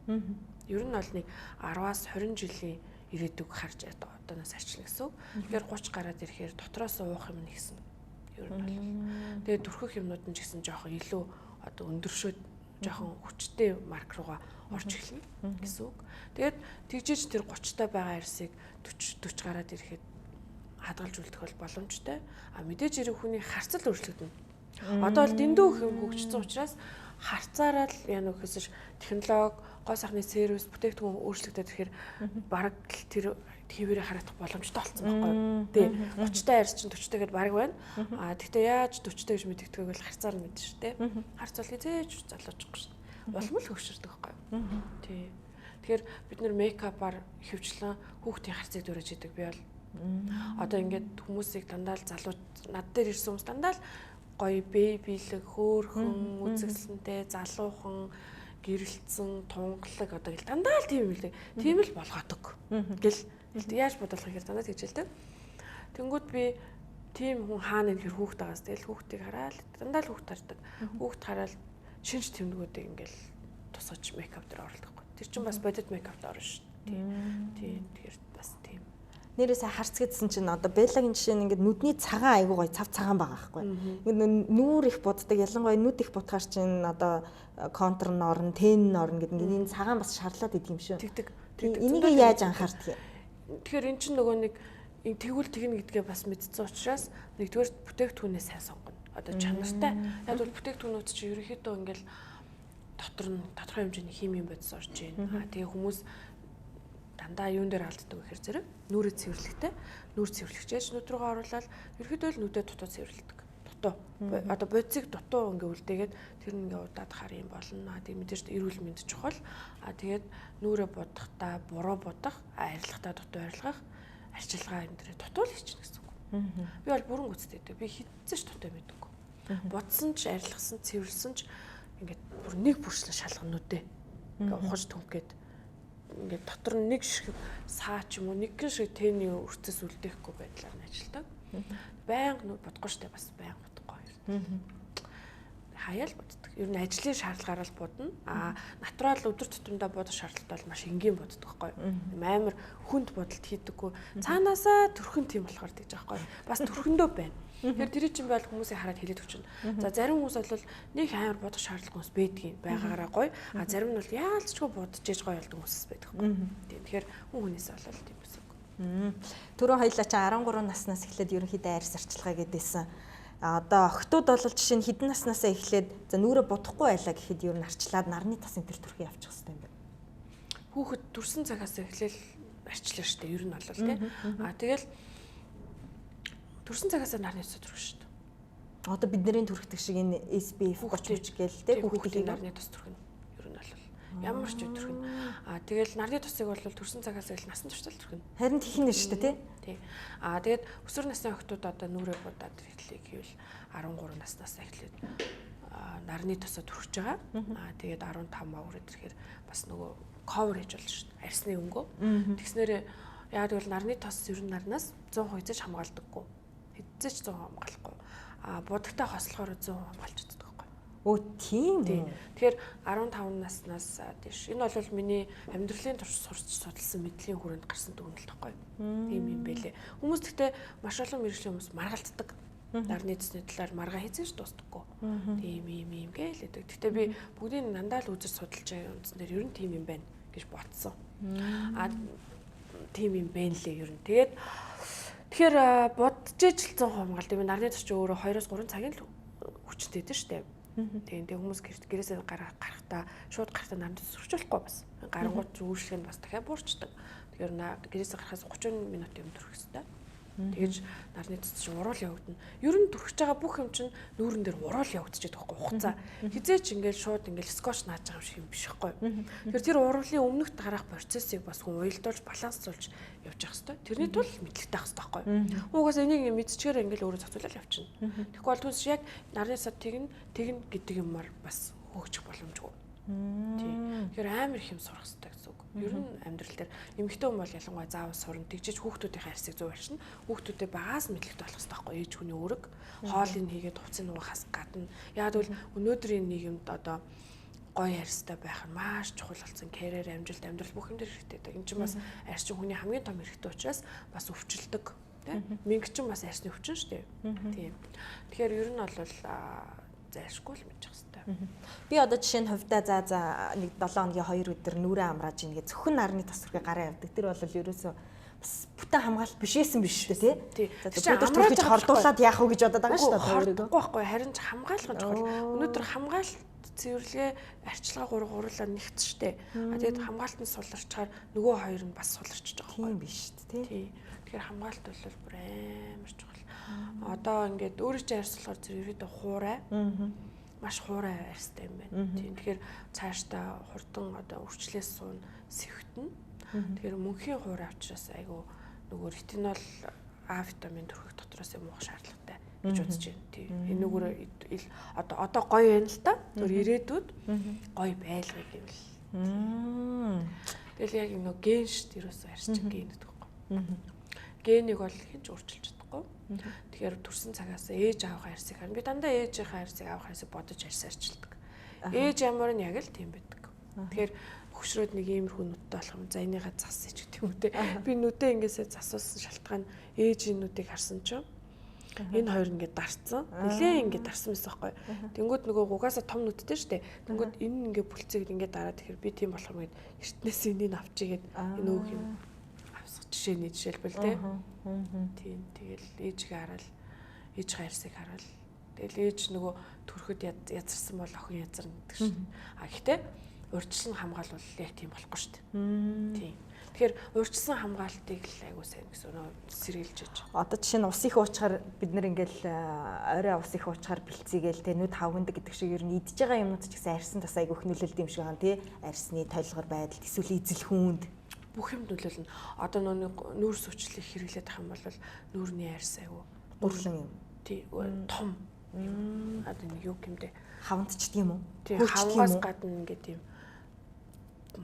Ер нь бол нэг 10-аас 20 жилийн ирээдүг харж одооноос арчлаа гэсэн. Тэгэхээр 30 гараад ирэхээр дотроос уух юм нэгсэн. Ер нь бол. Тэгээд төрхөх юмнууд нь ч гэсэн жоохон илүү одоо өндөршөөд жоохон хүчтэй марк руугаа орж эхэлнэ гэсэн үг. Тэгээд тэгжиж тэр 30-тай байгаа арсыг 40 гараад ирэхэд хадгалж үлдэх бол боломжтой. Мэдээж хэрэг хүний харцал өөрчлөгдөнө. Одоо бол дэндүү их юм хөгжсөн учраас харцаараа л яа нөхөсөж технологи, гоо сайхны сервис, бүтээгдэхүүн өөрчлөгдөд ирэхээр бараг тэр твэрээ харагдах боломжтой болсон байхгүй. Тий. 30-тай арьс чинь 40-тайгээд бараг байна. Тэгтээ яаж 40-тай гэж мэддэгтэйг бол харцаар мэдэн шүү дээ. Харц бол хизээж залуучихгүй шүү дээ. Улам л хөвшөрдөг байхгүй. Тий. Тэгэхээр бид нэр мейкапаар хөвчлэн хүүхдийн харцыг дөрөж идэг. Би бол одоо ингээд хүмүүсийг дандаа л залуу над дээр ирсэн хүмүүс дандаа л гоё бэбилэг, хөөхөн, үзэсгэлэнтэй, залуухан, гэрэлтсэн, тунгалаг одоо гэл дандаа л тийм үлээ. Тийм л болгодог. Гэл яаж бодлох гэхээр дандаа тэгж хэлдэг. Тэнгүүд би тийм хүн хаана нэр хүүхд байгаас тэгэл хүүхдийг хараад дандаа л хүүхд хардаг. Хүүхд хараад шинж тэмдгүүдийг ингээл тусгаж мейкап дээр оруулдаг. Тэр чинь бас бодит мейкапт орно шүү дээ. Тийм. Тэгэхээр бас тийм. Нэрээсээ харц гэдсэн чинь одоо Беллагийн жишээ нь ингээд нүдний цагаан айгуу гоё цав цагаан байгаа байхгүй. Ингээд нүүр их буддаг, ялангуяа нүд их будахаар чинь одоо контур нь орно, тэн нь орно гэдэг ингээд энэ цагаан бас шарлаад идэв юм шүү. Тэгдэг. Энийг яаж анхаардаг юм? Тэгэхээр эн чинь нөгөө нэг тэгвэл тэгнэ гэдгээ бас мэдсэн учраас нэгдүгээр бүтээгдэхүүнээ сайн сонгоно. Одоо чанартай. Яг бол бүтээгдэхүүнүүд чинь ерөнхийдөө ингээд дотор нь тодорхой хэмжээний химийн бодис орж байна. Тэгээ хүмүүс дандаа юун дээр алддаг гэхээр зэрэг нүрээ цэвэрлэхтэй. Нүр цэвэрлэгчээс нүд рүүгээ оруулаад ерөөдөө л нүдээ дутуу цэвэрлэдэг. Дутуу. Одоо бодисыг дутуу ингээ үлдээгээд тэр нь ингээ удаад хар юм болно. Тэгээ мэдээж эрүүл мэнд чухал. Тэгээд нүрээ будахтаа буруу будах, арилгахтаа дутуу арилгах, арчилгаа энэ дээр дутуу л хийчихнэ гэсэн үг. Би бол бүрэн гүцтэй дээ. Би хитцээш дутуу мэдэггүй. Будсан ч, арилгасан, цэвэрлсэн ч ингээд бүр нэг бүрчлэн шалгана нүдээ. Ингээ ухаж түнхгээд ингээд дотор нь нэг шиг саа ч юм уу нэг шиг тэний өрцөс үлдээхгүй байдлаар нь ажилладаг. Байнга бодгоо штэ бас байнга бодохгүй. Хаяал боддог. Ер нь ажлын шаардлагаараа л будна. Натурал өдөр тутамдаа будах шаардлагатай бол маш энгийн боддог байхгүй. Амар хүнд бодолд хийдэггүй. Цаанаасаа төрхөн тийм болохоор тэгж байгаа байхгүй. Бас төрхөндөө байна. Тэгэхээр тэр чинь бол хүмүүсийг хараад хэлээд өчнө. За зарим хүмүүс бол нэг амар бодох шаардлагагүй байдгийг байгаагаараа гоё. Зарим нь бол яалцчгүй будаж ээж гоё болдог хүмүүс байдаг. Тэгэхээр хүн хүнээс болол тийм үсэг. Түрүү хоёлаа чи 13 наснаас эхлээд ерөнхийдөө арьс арчилгаа гэдээсэн. Одоо охтууд бол жишээ нь хэдэн наснаасаа эхлээд за нүрээ будахгүй байлаа гэхэд ер нь арчлаад нарны тас энэ төр төрхий явчих хэрэгтэй юм байна. Хүүхэд төрсэн цагаас эхлээл арчлаа штэ ер нь бол тий. Тэгэл төрсэн цагаас нарны тас төрөх шүү дээ. Одоо бидний төрхтэй шиг энэ SPF 30 гээл тий хүүхдийн нарны тас төрөх нь ер нь бол ямар ч төрөх нь. Тэгэл нарны тусыг бол төрсэн цагаас эхэл насан туршдаа төрөх нь. Харин тийх нь шүү дээ тий. Тэгээд өсвөр насны охтууд одоо нүрээ будаад эхлэе гэвэл 13 наснаас эхлээд нарны тусаа төрөж байгаа. Тэгээд 15 маа хүрээд ирэхээр бас нөгөө cover хийж болно шүү дээ. Арсны өнгөө. Тэгснээр яа тэгвэл нарны тос ер нь нарнаас 100% эзэж хамгаалдаггүй. Эзэж 100% хамгаалахгүй. Будагтай хослохоор 100% хамгаалж чаддаг байхгүй. Өө тийм үү. Тэгэхээр 15 наснаас дээш. Энэ бол миний амьдралын турш сурч судалсан мэдлийн хүрээнд гарсан дүгнэлт байхгүй. Тийм юм байлээ. Хүмүүс гэхдээ маш олон мэргэжлийн хүмүүс маргалддаг. Нарны цэцний талаар маргаа хийсэн ш дуустдаггүй. Тийм юм гэлээдэг. Гэхдээ би бүгдийг дандаа л үзэж судалж байгаа үндсэн дээр ер нь тийм юм байна гэж бодсон. Тийм юм байна лээ ер нь. Тэгэхээр бодож ижилсэн хамгаалт юм нарны цэц чи өөрөө 2-3 цагийн л хүчтэй дээ штэ. Тэгээ хүмүүс гэрээсээ гарахтаа шууд гарахтаа нарны цэц сурчлахгүй бас. Гарангууд үүшлэх нь бас дахиад буурчдаг. Тэгэхээр гэрээсээ гарахаас 30 минут юм төрөх хэрэгтэй. Тэгэж нарны цэц чинь уруул явагдана. Ер нь төрөх байгаа бүх юм чинь нүүрэн дээр уруул явагдчихэд байхгүй хугацаа. Хизээч ингээл шууд ингээл скотч нааж байгаа юм шиг юм биш байхгүй. Тэгэхээр тэр уруулын өмнөхд гарах процессыг бас хүн уялдуулж баланслуулж явж явах хэрэгтэй. Тэрний тул мэдлэгтэй байх хэрэгтэй байхгүй. Угаас энийг мэдчихээр ингээл өөрөө зохицуулаад явчихна. Тэгэхгүй бол түнс яг нарны цэц тэгнэ гэдэг юмар бас хөгжих боломжгүй. Тэгэхээр амар их юм сурах хэрэгтэй гэсэн үг. Ер нь амьдрал дээр эмэгтэй хүн бол ялангуяа заавал сурна. Тэгжиж хүүхдүүдийн хайрцаг зөв барьшина. Хүүхдүүдээ багаас мэдлэгтэй болох хэрэгтэй байхгүй ээж хүний үүрэг. Хоолыг хийгээд хувцсыг нугахаас гадна. Яг бол өнөөдрийн нийгэмд одоо гоё хайрцагтай байх нь маш чухал болсон. Карьер, амжилт, амьдрал бүх юм дээр хэрэгтэй байдаг. Энэ чинь бас арьсчин хүний хамгийн том хэрэгтэй учраас бас өвчлөдөг. Минг чинь бас арьсны өвчин шүү дээ. Тийм. Тэгэхээр ер нь бол зайлшгүй л мэдчих хэвээр. Би одоо жишээ нь хувьдаа нэг 7 хоногийн 2 өдөр нүрээ амрааж ингээд зөвхөн нарны тасварыг гараа явдаг. Тэр бол ерөөсөө бас бүтэн хамгаалалт бишээсэн биш үү тий. За өдөр төлөж хордуулаад яах вэ гэж бодоод байгаа шүү дээ өөрийгөө. Байхгүй харин ч хамгаалах нь чухал. Өнөөдөр хамгаалалт цэвэрлэгээ арчилгаа гурлаа нэгт штэ. Тэгээд хамгаалтанд суларчаар нөгөө хоёр нь бас суларчж байгаа байхгүй. Тийм биш тий. Тэгэхээр хамгаалалт бол бүр амар чухал. Одоо ингээд өөрөө чинь арьслахаар зэрэг ерөөдөө хуурай. Маш хуурай арьстай юм байна. Тийм. Тэгэхээр цаашдаа хурдан одоо үрчлээс суун сэвтэн. Тэгэхээр мөнхийн хуурай авчраас айгу нөгөө ретинол А витамин төрөх дотроос юм уух шаардлагатай гэж үзэж байна. Тийм. Энэ нүгээр одоо гоё байна л да. Түр ирээдүйд гоё байлгыг гэвэл. Тэгэл яг нөгөө ген шүү дээ ерөөсөө арьсчин ген гэдэг байхгүй. Генийг бол хинч өөрчилж чадахгүй. Тэгэхээр төрсэн цагаас ээж аавынхаа арьсыг харна. Би дандаа ээжийнхээ арьсыг аавынхаа арьсыг бодож арьсаарчилдаг. Ээж ямар нь яг л тийм байдаг. Тэгэхээр хөшрөөд нэг иймэрхүү нүдтэй болох юм. За энийгээ засъя ч гэдэг юм үү те. Би нүдээ ингээсээ засуулсан шалтгаан ээжийн нүдийг харсан чинь энэ хоёр ингээд дарцсан. Нилээ ингээд дарсан байсан байхгүй. Тэнгүүд нөгөө гугаасаа том нүдтэй штэ. Тэнгүүд энэ ингээд бүлцээгд ингээд дараад тэгэхээр би тийм болох юм гээд эртнээс энийг авчигээд энэ өөх юм жишээний жишээлбэл тийм тэгэл ээжгээ хараад ээж хайрсыг хараад тэгэл ээж нөгөө төрөхөд язарсан бол охин язарна гэдэг шин. Гэхдээ урьдчилан хамгаалал бол яг тийм болохгүй шүү дээ. Тийм. Тэгэхээр урьдчилсан хамгаалтыг л айгуу сайн гэсэн нөө сэргийлж иж. Одоо жишээ нь ус их уучаар бид нэр ингээл орой ус их уучаар бэлцгээгээл тэ нүд хавгнадаг гэдэг шиг ер нь идж байгаа юмнууд ч гэсэн арьсан тас айгуу хнүүлэлт юм шиг байгаа тий. Арьсны толгор байдал эсвэл эзэл хүнд бүх юм нөлөөлнө. Одоо нүүр сүчлэх хэрэглээд ах юм бол нүүрний арьс айгуу гурлан юм. Тий, том. Одоо нэг юу гэмдэ хавантчдаг юм уу? Тий, хавангаас гадна ингээд юм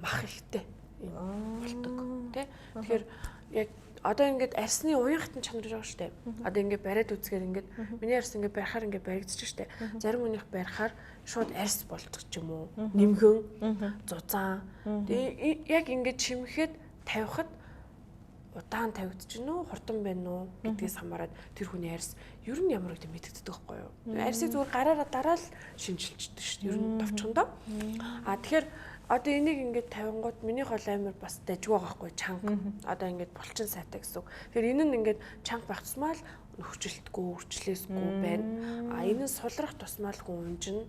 мах ихтэй юм болдог тий. Тэгэхээр яг одоо ингээд арьсны уянгахтан чанар байгаа штэ. Одоо ингээд бариад үзгээр ингээд миний арьс ингээд барихаар ингээд баригдчих штэ. Зарим хүнийх барихаар шууд арьс болдог ч юм уу. Нэмгэн, зузаан. Тэгээ яг ингээд чимэхэд тавихад удаан тавигдчихэв нүү, хурдан байна уу гэдгээс хамаарат тэр хүний арьс ер нь ямар гэдэг мэдэгддэг байхгүй юу. Арьсыг зүгээр гараараа дараал шинжилчдэг шүү дээ. Ер нь товчхондоо. Тэгэхээр одоо энийг ингээд тавингууд минийх бол амар бас дажгүй байгаа байхгүй чанга. Одоо ингээд булчин сайтай гэсэн үг. Тэгэхээр энэ нь ингээд чанга байх тусмаа л хөвчлөлтгүй, үрчлээсгүй байна. Энэ нь сулрах тусмаа л хүн унжина.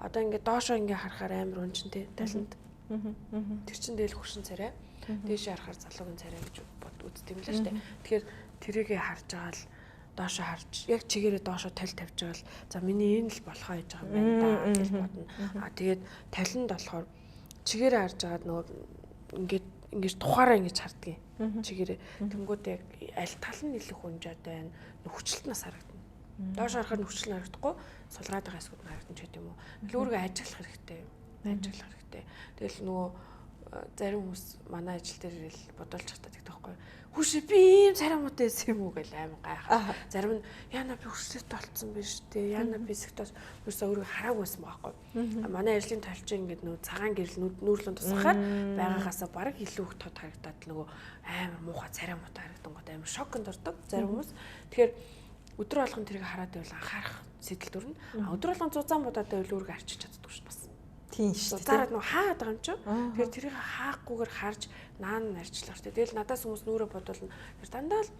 Одоо ингээд доошоо ингээд харахаар амар унжин тий талент. Тэр чин дээл хөршин царай. Дээшээ харахаар залуугийн царай гэж үздэг юм л шүү дээ. Тэгэхээр тэрийгээ харж байгаа л доошоо харж яг чигээрээ доошоо тавьж байгаа л за миний энэ л болохоо хийж байгаа юм байна да гэж бодно. Тэгээд талент болохоор чигээрээ харж байгаад нөгөө ингэж тухаараа ингэж хардгийг чигээрээ тэнгууд яг аль тал нь илүү хүнжээд байна хүчлэлт нас харагдана. Доош харахад хүчлэл харагдахгүй сулраад байгаа хэсгүүд харагдана ч гэдэм үү. Өөрийгөө ажиглах хэрэгтэй. Ажиглах хэрэгтэй. Тэгэл нөгөө зарим хүмүүс манай ажил дээр ирэл бодолж хатаад гэдэг байхгүй. Хүүшээ би ийм царай муутай байсан юм уу гэж амар гайхаа. Зарим нь яана би өрсөлдөд болцсон биш үү? Яана би сэгтээс ерөөсөө өөрөө хараагүй байсан байхгүй. Манай ажлын талчин ингээд нөгөө цагаан гэрэл нүүрлэн тусахаар байгаагаасаа бараг илүү их тод харагдаад нөгөө амар муухай царай муутай харагдан гот амар шоконд ордог зарим хүмүүс. Тэгэхээр өдөр болгон тэрийг хараад байвал анхаарах сэтэл төрнө. Өдөр болгон зузаан будаад байвал үүрэг арчиж чаддаггүй шүү бас. Тийм шүү. Заараад нөгөө хаад байгаа юм чи. Тэгэхээр тэрийг хаахгүйгээр харж наан арчлах хэрэгтэй. Тэгэл надаас хүмүүс нүрэ бодвол тэр дандаа л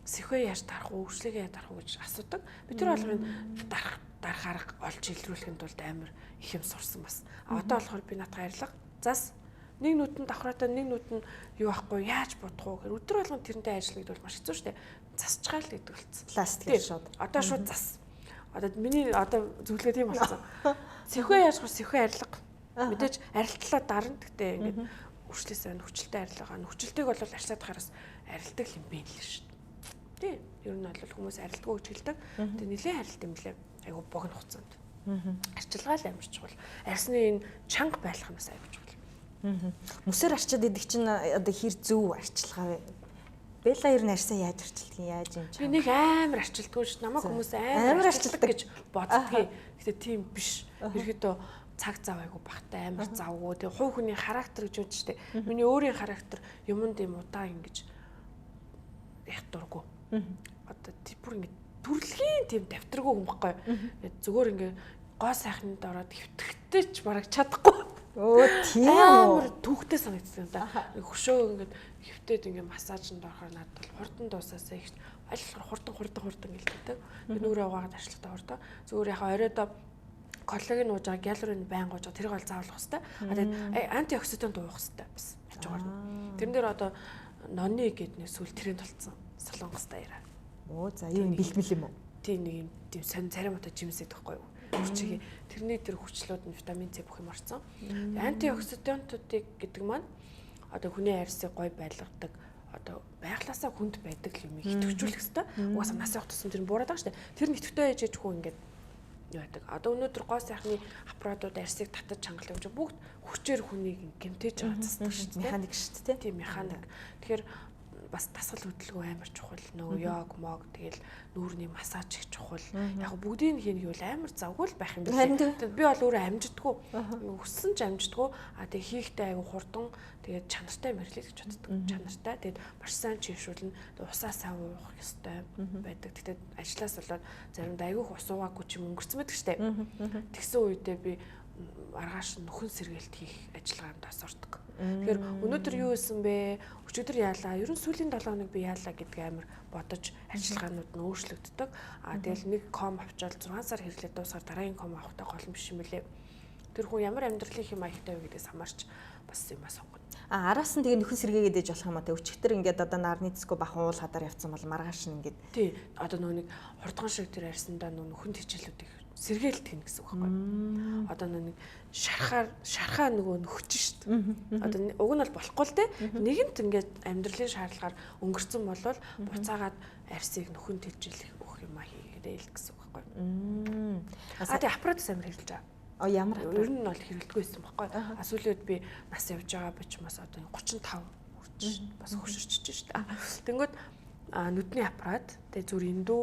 сэхвэ яаж дарах уу, үржлэгээ яаж дарах уу гэж асуудаг. Би тэр болгоны дарах арга олж илрүүлэхэд бол амар их юм сурсан бас. Одоо болохоор би надад баярлага. Зас нэг нүдэн давхраатай нэг нүдэн юу ахгүй яаж бодох уу гэхээр өдөр болгон тэрнтэй ажиллахад бол маш хэцүү шүү дээ. Засчгаал гэдэг болцсон. Пластик шууд. Одоо шууд зас. Одоо миний одоо зөвлөгөө тийм болсон. Сэхвэ яаж гоо сэхвэ арилга. Мэдээж арилтлаа дарна. Гэхдээ ингээд үрчлээсээ хүчлэлтэй арилгаа. Хүчлэлтэйг бол арьсаад хараас арилдаг юм бэ л шүү дээ. Тий. Ер нь бол хүмүүс арилдаггүй гэж хэлдэг. Тэгээ нэлээд арилт юм лээ. Айгу богино хугацаанд. Арчилгаа л амарч чухал. Арьсны энэ чанга байх юмас айгу чухал. Мөсөр арчаад идэх чинь одоо хэр зөв арчилгаа вэ? Бэлла ер нь арьсаа яаж арчилдаг юм яаж юм чи? Би нэг амар арчилдаггүй ш. Намайг хүмүүс амар арчилдаг гэж боддгийг. Гэтэ тийм биш. Ерөөдөө цаг зав айгу багтай амар завгүй. Тэгээ хувь хүний характер гэж үүд штэ. Миний өөрийн характер юмд юм удаа ингэж ях дурггүй. Одоо бүр ингэ төрөлхийн тийм давтаргүй юм баггүй. Зүгээр ингэ гоо сайханд ороод хөвтгтэй ч бараг чадахгүй. Өө тийм амар түүхтэй санагдсан да. Хөшөө ингээд хөвтөд ингээд массажинд орохоор надад бол хурдан дуусаасаа их аль хурдан гэлдэг. Би нүрээ угаагаад арчлахтаа хурдан. Зүгээр яхаа оройдоо коллаген ууж байгаа, гиалурин байн ууж байгаа тэрийг бол заавал уух хэрэгтэй. Тэгээд антиоксидант уух хэрэгтэй бас. Хажуугаар нь. Тэрэн дээр одоо нонны гэдэг нэг сүл тренд болцсон. Солонгостой яриа. Оо за юу юм бэлтгэл юм уу? Тийм нэг юм тийм сонь царай муутай жимсэд байхгүй юу? Хүчиг тэрний тэр хүчлүүд нь витамин С бүх юм орсон. Антиоксидантуудыг гэдэг маань одоо хүний арьсыг гой байлгадаг одоо байглаасаа хүнд байдаг юм идэвхжүүлэх хэрэгтэй. Угаасаа нас явах тусам тэр буураад байгаа шүү дээ. Тэр нэвтвтэй ээжэж хүн ингээд юу байдаг. Одоо өнөөдөр гоо сайхны аппаратууд арьсыг татаж чангалах юм чи бүгд хүчээр хүнийг гэмтээж байгаа засдаг шүү дээ. Механик шүү дээ. Тийм механик. Тэгэхээр бас дасгал хөдөлгөөн амар чухал нөгөө йог мог тэгэл нүүрний массаж их чухал яг бүгдийг хийх нь амар завгүй л байх юм байна. Би бол өөрөө амжидггүй өссөн ч амжидггүй тэг хийхдээ аягүй хурдан тэгээд чанартай мэрлээ гэж боддог. Чанартай тэгээд маш сайн чийшүүлнэ усаа сайн уух ёстой байдаг. Тэгээд ажлаас болоод заримдаа аягүй ус уугаагүй ч юм өнгөрцөн байдаг штэ. Тэгсэн үедээ би маргааш нөхөн сэргээлт хийх ажиллагаанд бас ордог. Тэгэхээр өнөөдөр юу исэн бэ? Өчигдөр яалаа. Ер нь сүүлийн 7 хоног би яалаа гэдгийг амар бодож ажиллагаанууд нь өөрчлөгддөг. Тэгэл нэг ком авчаал 6 сар хэрлээ дуусгаар дараагийн ком авахтай гол юм биш юм лээ. Тэр хүн ямар амьдралын хэм маягтай вэ гэдгээс хамаарч бас юм сонгоно. Араас нь тэгээ нөхөн сэргээгээд ээж болох юм аа. Тэ өчигдөр ингээд одоо нарны диско бахан уул хадаар явцсан бол маргааш нь ингээд тий одоо нэг хурдган шиг тэр арьсандаа нөхөн хичээлүүдийг сэргээлт хийнэ гэсэн үг байхгүй. Одоо нэг шархаа нөгөө нөхч шít. Одоо уг нь бол болохгүй л дээ. Нэгэнт ингээд амьдралын шаардлагаар өнгөрцөн болвол буцаагаад арьсыг нөхөнд хилжүүлэх бүх юм хийгээд л гэсэн үг байхгүй. Тэгээ аппаратс амар хэрэглэж байгаа. Ямар ер нь бол хэрэглэдэггүй байсан байхгүй. Сүүлээд би нас явж байгаа бичмээс одоо 35 хүрч бас хөшөрчж шít. Тэнгүүд нүдний аппарат тэгээ зүр эндүү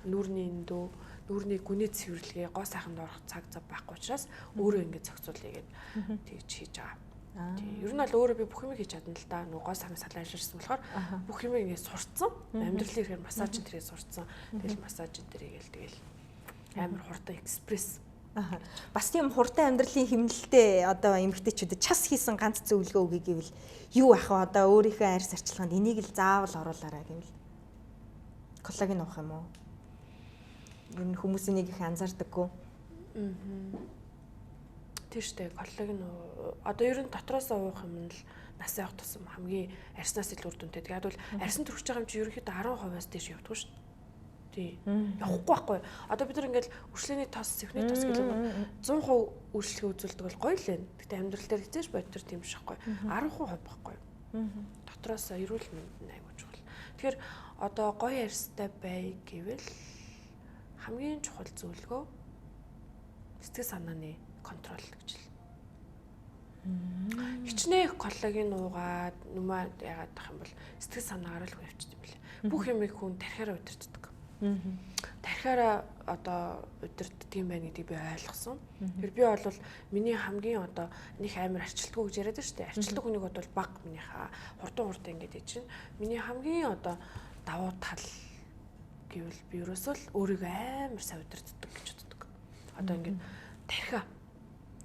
нүүрний эндүү нүүрний гүний цэвэрлэгээ гоо сайханд орох цаг зав байхгүй учраас өөрөө ингэ зохицуулъя гэд тэгж хийж байгаа. Тий. Ер нь бол өөрөө би бүх юм хийж чадна л да. Нөгөө гоо сайхны салан ажилласан болохоор бүх юм ингэ сурцсан. Амьдралын ихээр массаж тэрийг сурцсан. Тэгэл массаж тэрийг тэгэл амар хурдан экспресс. Бас тийм хурдан амьдралын хэмнэлтэд одоо эмэгтэйчүүдэд час хийсэн ганц зөвлөгөө өгье гэвэл юу ах вэ? Одоо өөрийнхөө арьс арчилгаанд энийг л заавал оруулаарай гэвэл. Коллаген уух юм уу? Ер нь хүмүүс энийг их анзаардаггүй. Тийштэй коллаген одоо ер нь дотроос уух юм л нас явах тусам хамгийн арьснаас илүү үр дүнтэй. Тэгээд бол арьсан төрөж байгаа юм чи ерөнхийдөө 10%-аас дээш явдаггүй шүү дээ. Тий. Явахгүй байхгүй. Одоо бид нар ингээл үржлэний тос, сэхний тос гэх юм 100% үржлэгээ үзүүлдэг бол гоё л байна. Гэтэ амьдрал дээр хизээж бодтер тийм биш байхгүй. 10% байхгүй. Дотроос эрүүл мэнд айгуу чухал. Тэгэхээр одоо гоё арьстай бай гэвэл хамгийн чухал зөвлөгөө сэтгэл санааны контрол гэж л. Хичнээн коллагийн уугаад нүмаа яагаад тах юм бол сэтгэл санаагаар л явчихдаг юм билээ. Бүх юмыг хүн тархиараа удирддаг. Тархиараа одоо удирддаг юм байна гэдгийг би ойлгосон. Тэр би бол миний хамгийн одоо нэг амар арчилдаггүй гэж яриад байна шүү дээ. Арчилдаг хүнийг бол баг минийхаа хурдан ингэж ий чинь. Миний хамгийн одоо давуу тал гэвэл би ерөөсөө л өөрийгөө амар сайн удирддаг гэж боддог. Одоо ингэж тархиа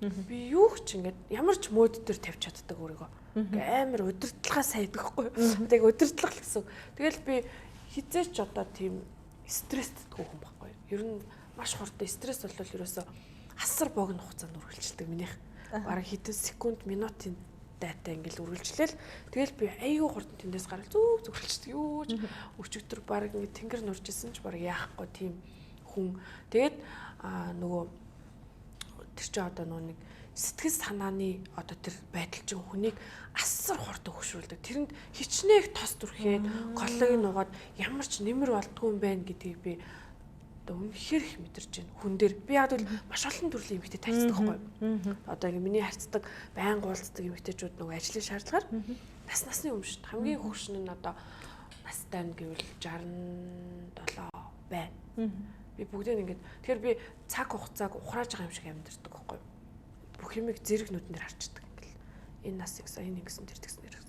би юу ч ингэж ямар ч мод дээр тавьж чаддаг өөрийгөө. Амар удирдлагаа сайдаг хгүй. Тэг удирдлага л гэсэн. Тэгэл би хизээч одоо тийм стресстэй хүн байхгүй. Ер нь маш хурдан стресс бол ерөөсөө асар богино хугацаанд үргэлжилдэг минийх. Бараг хэдэн секунд, минутын дайтай ингээл үргэлжлээл. Тэгэл би аюу хурдан тэндээс гараад зүг үргэлжлэдэг. Юу ч өчигдөр бараг ингээ тэнгэр нуржсэн ч бараг яахгүй тийм хүн. Тэгээд нөгөө тэр чи одоо нэг сэтгэл санааны одоо тэр байдал чинь хүнийг асар хурдан хөшрүүлдэг. Тэрэнд хичнээх тос түрхээд коллагийн нугаад ямар ч нэмэр болдгүй юм байна гэдгийг би одоо үнэхээр их мэдэрч байна. Хүн дээр би яг л маш олон төрлийн эмэгтэй таньдаг байхгүй. Одоо ингээ миний харьцдаг, байнга уулздаг эмэгтэйчүүд нөгөө ажлын шаардлагаар насны өмнө шүү дээ. Хамгийн хөршин нь одоо настай нь гэвэл 67 байна. Би бүгдээ ингээд тэгэхээр би цаг хугацааг ухрааж байгаа юм шиг амьдэрдэг байхгүй. Бүх юмыг зэрэг нүднээр харчдаг ингээл. Энэ нас гэсэн, энэ ингэсэн, тэр тэгсэн ингээл.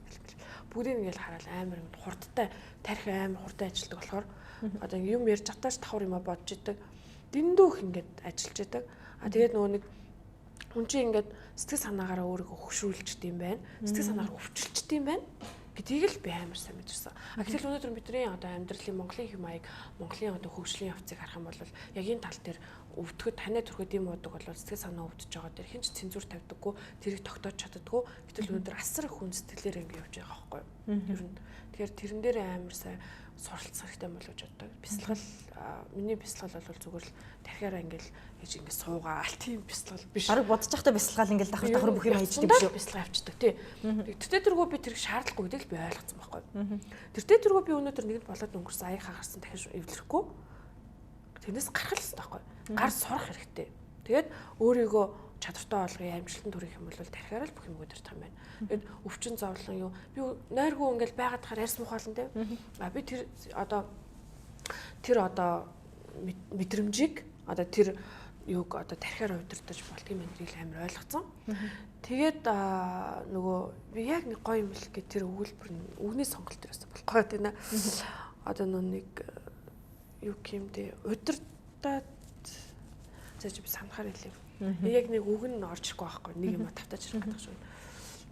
Бүгдийг ингээл хараад амар юм хурдтай, тарих амар хурдан ажилладаг болохоор одоо юм ярьж татаач давхар юм бодож идэг. Дэндүүх ингээд ажиллаж идэг. Тэгээд нөгөө нэг хүн чинь ингээд сэтгэл санаагаараа өөрийгөө хөшрүүлждэг юм байна. Сэтгэл санаагаар өвчлөлттэй юм байна гэдгийг л би амар сайн мэдэрсэн. Гэтэл өнөөдөр бидний одоо амьдралын Монголын хэм маяг, Монголын одоо хөгжлийн явцыг харах юм бол яг энэ тал дээр өвдөхөд танай төрхөд юм уудаг бол сэтгэл санаа өвдөж байгаа дээр хинч цензур тавьдаггүй, тэрийг тогтоож чаддаггүй. Гэтэл өнөөдөр асар их хүн сэтгэлээр ингэ явж байгаа байхгүй юу? Ер нь тэгэхээр тэрэн дээр амар сайн суралцах хэрэгтэй болов гэж боддог. Бясалгал миний бясалгал бол зүгээр л тархиараа ингээл гэж ингэ суугаал тийм бясалгал биш. Бараг бодож байхдаа бясалгал ингээл давхар бүх юм хийждэг биш үү? Бясалгал авчдаг тий. Тэртээ тэргөө би тэрийг шаардлагагүй гэдгийг би ойлгоцсон байхгүй юу? Тэртээ тэргөө би өнөөдөр нэгд болоод өнгөрсөн аяг хагарсан дахиж эвлэрэхгүй. Тэрнээс гарах л хэрэгтэй байхгүй юу? Гар сурах хэрэгтэй. Тэгээд өөрийгөө чадвартай болгоё, амжилтанд хүрэх юм бол тархиараа л бүх юм өдөртөх юм байна. Тэгээд өвчин зовлон юу би нойргүй ингээл байгаад тахаар ярьсан мохолн дээ. Би тэр одоо мэдрэмжийг одоо тэр юуг одоо тархиараа удирдах болтгийм мэдрийг амар ойлгоцсон. Тэгээд нөгөө би яг нэг гоё юм л гэ тэр өгүүлбэр үгний сонголт төрөөс болохгүй тийм ээ. Одоо нэг юу гэмдэ удирдаад зааж би санахаар хэлээ. Яг нэг үг нь орж ирэхгүй байхгүй нэг юм тавтаж ирэх гэдэг шүү.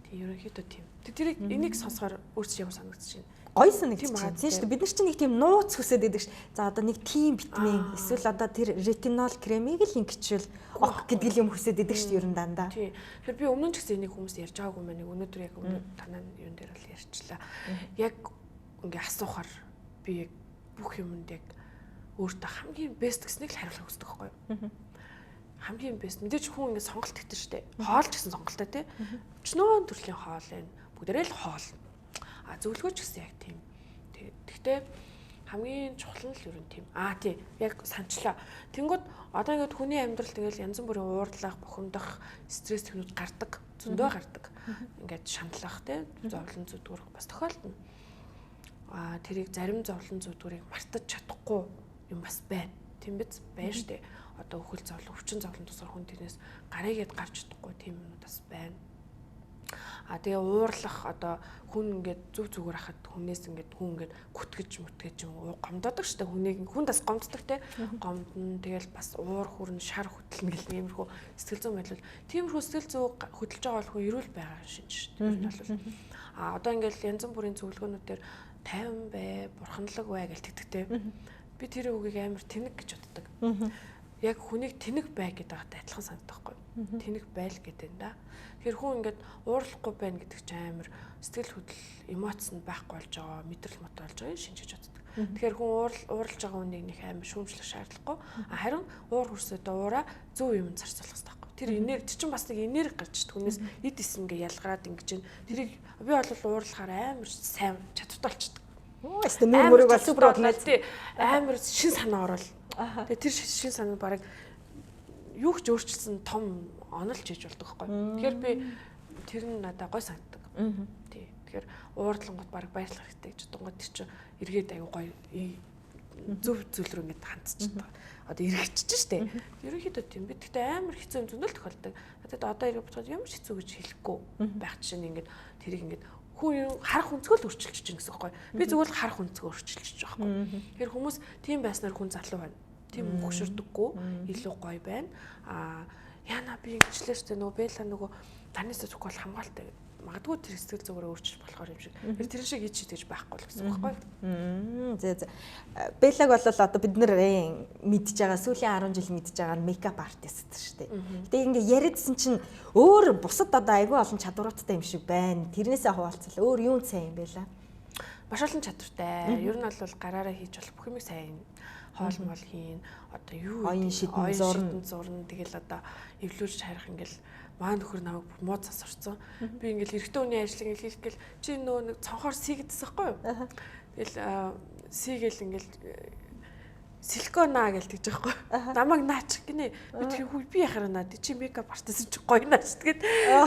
Тийм ерөнхийдөө тийм. Тэрийг энийг сонсохоор өөрчлөж юм санагдаж байна. Гоё санагдаж байна. Тийм шүү. Бид нар чинь нэг тийм нууц хүсээд байдаг ш. За одоо нэг тийм витамин эсвэл одоо тэр ретинол кремийг л ингэчвэл ок гэдэг юм хүсээд байдаг ш. Ер нь дандаа. Тийм. Тэгэхээр би өмнө ч гэсэн энийг хүмүүс ярьж байгаагүй мэн нэг өнөөдөр яг өмнө танаа юун дээр бол ярьчлаа. Яг ингээ асуухаар би яг бүх юмд яг өөртөө хамгийн бест гэснийг л хариулах хүсдэг байхгүй юу? Хамгийн бест. Мэдээж хүн ингэ сонголт өгдөө штэ. Хоол ч гэсэн сонголттой тий. Өчнөө төрлийн хоол байна. Бүгдээрээ л хоол. Зөвлөгөөч гэсэн яг тийм. Тэгтээ хамгийн чухал нь л ер нь тийм. Тий. Яг санчлаа. Тэнгүүд одоо ингэ хүний амьдрал тэгэл янз бүрийн уурлах, бухимдах, стресс төвнүүд гардаг. Зөндөө гардаг. Ингээд шаналлах тий. Зовлон зүдгүрх бас тохиолдно. Тэрийг зарим зовлон зүдгүрийг мартаж чадахгүй юм бас байна. Тийм биз? Байна штэ. Одоо өхөл зовлон, өвчин зовлон тусгар хүн тэрнээс гарыгээд гарч чадахгүй тийм юмуд бас байна. Тэгээ уурлах одоо хүн ингээд зүгээр хахад хүнээс ингээд хүн ингээд гүтгэж юм гомдодог штэ хүнийг хүн бас гомддог те гомдно тэгэл бас уур хүрн шар хөдлөн гэл иймэрхүү сэтгэл зүйн байдал тиймэрхүү сэтгэл зүй хөдөлж байгаа бол хүн эрүүл байгаа шинж штэ ер нь бол одоо ингээд янз бүрийн зөвлөгөөнүүдээр 50 бай бурханлаг бай гэл тэгдэгтэй би тэр үгийг амар тэнэг гэж боддог. Яг хүнийг тэнэг бай гэдэгтэй адилхан санагдах байхгүй. Тэнэг байл гэдэг юм да. Тэгэхээр хүн ингээд уурлахгүй байна гэдэг чинь амар сэтгэл хөдлөл эмоц нь байхгүй болж байгаа, мэдрэл мот болж байгааг шинжиж боддог. Тэгэхээр хүн уурлж байгаа хүнийг нэг амар шүүмжлэх шаардлагагүй. Харин уур хүрсэдээ уураа зөв юм зарцуулах хэрэгтэй байхгүй. Тэр энерги чинь бас нэг энерги гарч ид хүнээс эд эсэнгээ ялгараад ингэж чинь тэрийг би бол уурлахаар амар сайн чадвартай болчихдог. Эсвэл мөрөг бол супер болоод тий амар шин санаа орол. Тэгээ тэр шин санаа баг юу ч өөрчлөсөн том онолж хийж болдог байхгүй. Тэгэхээр би тэр нь надад гой санагддаг. Тий. Тэгэхээр уурдлангууд баг баярлах хэрэгтэй гэж бодгоо тэр чинь эргээд аюу гоё зөв зүйл рүү ингээд хандчихдаг. Одоо эргэжчих штэ. Ерөнхийдөө тийм бид гэхдээ амар хэцүү юм зөндөл тохиолдог. Надад одоо эргэж бодоход ямар хэцүү гэж хэлэхгүй байх чинь ингээд тэрийг ингээд хүн харах өнцгөө л өөрчилж чинь гэсэн үг байхгүй. Би зүгээр л харах өнцгөө өөрчилж байгаа байхгүй. Тэгэхээр хүмүүс тийм байснаар хүн залуу байна. Тийм өгшөрдөггүй, илүү гоё байна. Яна би ингэчлээ штэ нөгөө Белла нөгөө танаас зүгх бол хамгаалтай. Магадгүй тэр сэтгэл зүгээр өөрчилж болохоор юм шиг. Тэр шиг хийж гэж байхгүй л гэсэн үг байхгүй. Зэ. Беллаг бол одоо бид нэр мэдж байгаа сүүлийн 10 жил мэдж байгаа мейкап артист шүү дээ. Гэтэ ингээ яриадсэн чинь өөр бусад одоо айгүй олон чадваруудтай юм шиг байна. Тэрнээсээ хуваалцвал өөр юу сайн юм бэ лээ? Маш олон чадвартай. Ер нь бол гараараа хийж болох бүх юмыг сайн хоол мол хийн. Одоо юу оюун шидэн зурна тэгэл одоо эвлүүлж харах ингээл маа нөхөр намайг муу цас орцсон. Би ингээл эрэгтэй хүний ажлыг хийх гэл чи нөө нэг цонхоор сийгэдсэн байхгүй юу? Тэгэл сийгээл ингээл силиконаа гэж тэгж байгаа байхгүй. Намайг наачих гинэ. Би тэр хүү би яхаар наад чи мейкап артист чи гоё наач тэгээд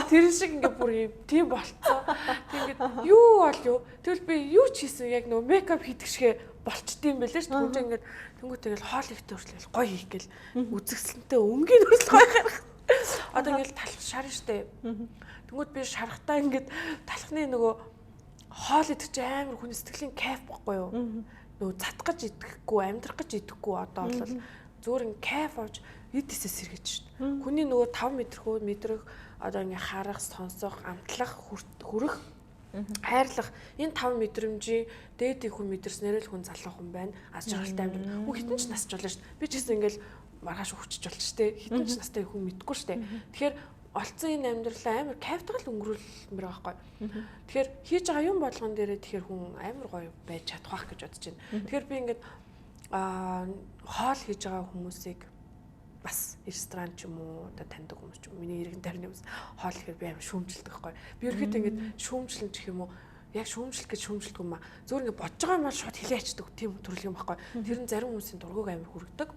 тэр шиг ингээ бүр юм тийм болцсон. Тэгээд юу бол юу? Тэгвэл би юу ч хийсэн яг нөө мейкап хийдэг шигэ болчдсон юм байлээ ш. Түнжээ ингээ тэнгуү тэгэл хоол ихтэй хүртэл гоё хийх гэл үзэгсэлэнтэй өнгийн хүртэл гоё харах. Одоо ингээл талх шар штэ. Тэнгүүд би шарахтаа ингээд талхны нөгөө хоол идэх чинь амар хүний сэтгэлийн кайф байхгүй юу? Нөгөө затгаж идэхгүй, амьдрах гэж идэхгүй одоо бол зүгээр ин кайф авч эдээсээ сэргэж штэ. Хүний нөгөө 5 метрхүү мэдрэх одоо ингээ харах, сонсох, амтлах, хүрэх хайрлах энэ 5 мэдрэмжийн дээд их хүн мэдэрснээр л хүн залуу хүн байна. Аз жаргалтай амьдрал. Хүн хитэн ч насч болно штэ. Би ч гэсэн ингээл маргааш өгчөж болж штэ. Хитэн ч настай хүн мэдгүй штэ. Тэгэхээр олцсон энэ амьдралаа амар кайфтайгаар өнгөрүүлмээр байгаа байхгүй. Тэгэхээр хийж байгаа юм болгон дээрээ тэгэхээр хүн амар гоё байж чадах байх гэж бодож байна. Тэгэхээр би ингээд хоол хийж байгаа хүмүүсийг бас ресторан ч юм уу одоо таньдаг хүмүүс ч юм миний иргэн тарны хүмүүс хоол ихээр би амар шүүмжилдэг байхгүй. Би ерөөхдөө ингээд шүүмжлэн гэх юм уу яг шүүмжлэх гэж шүүмжилдэг юм аа. Зүгээр ингээд бодож байгаа юм аа шууд хэлээ ячдаг тийм төрөл юм байхгүй. Тэр нь зарим хүмүүсийн дургуг амар хүргэдэг.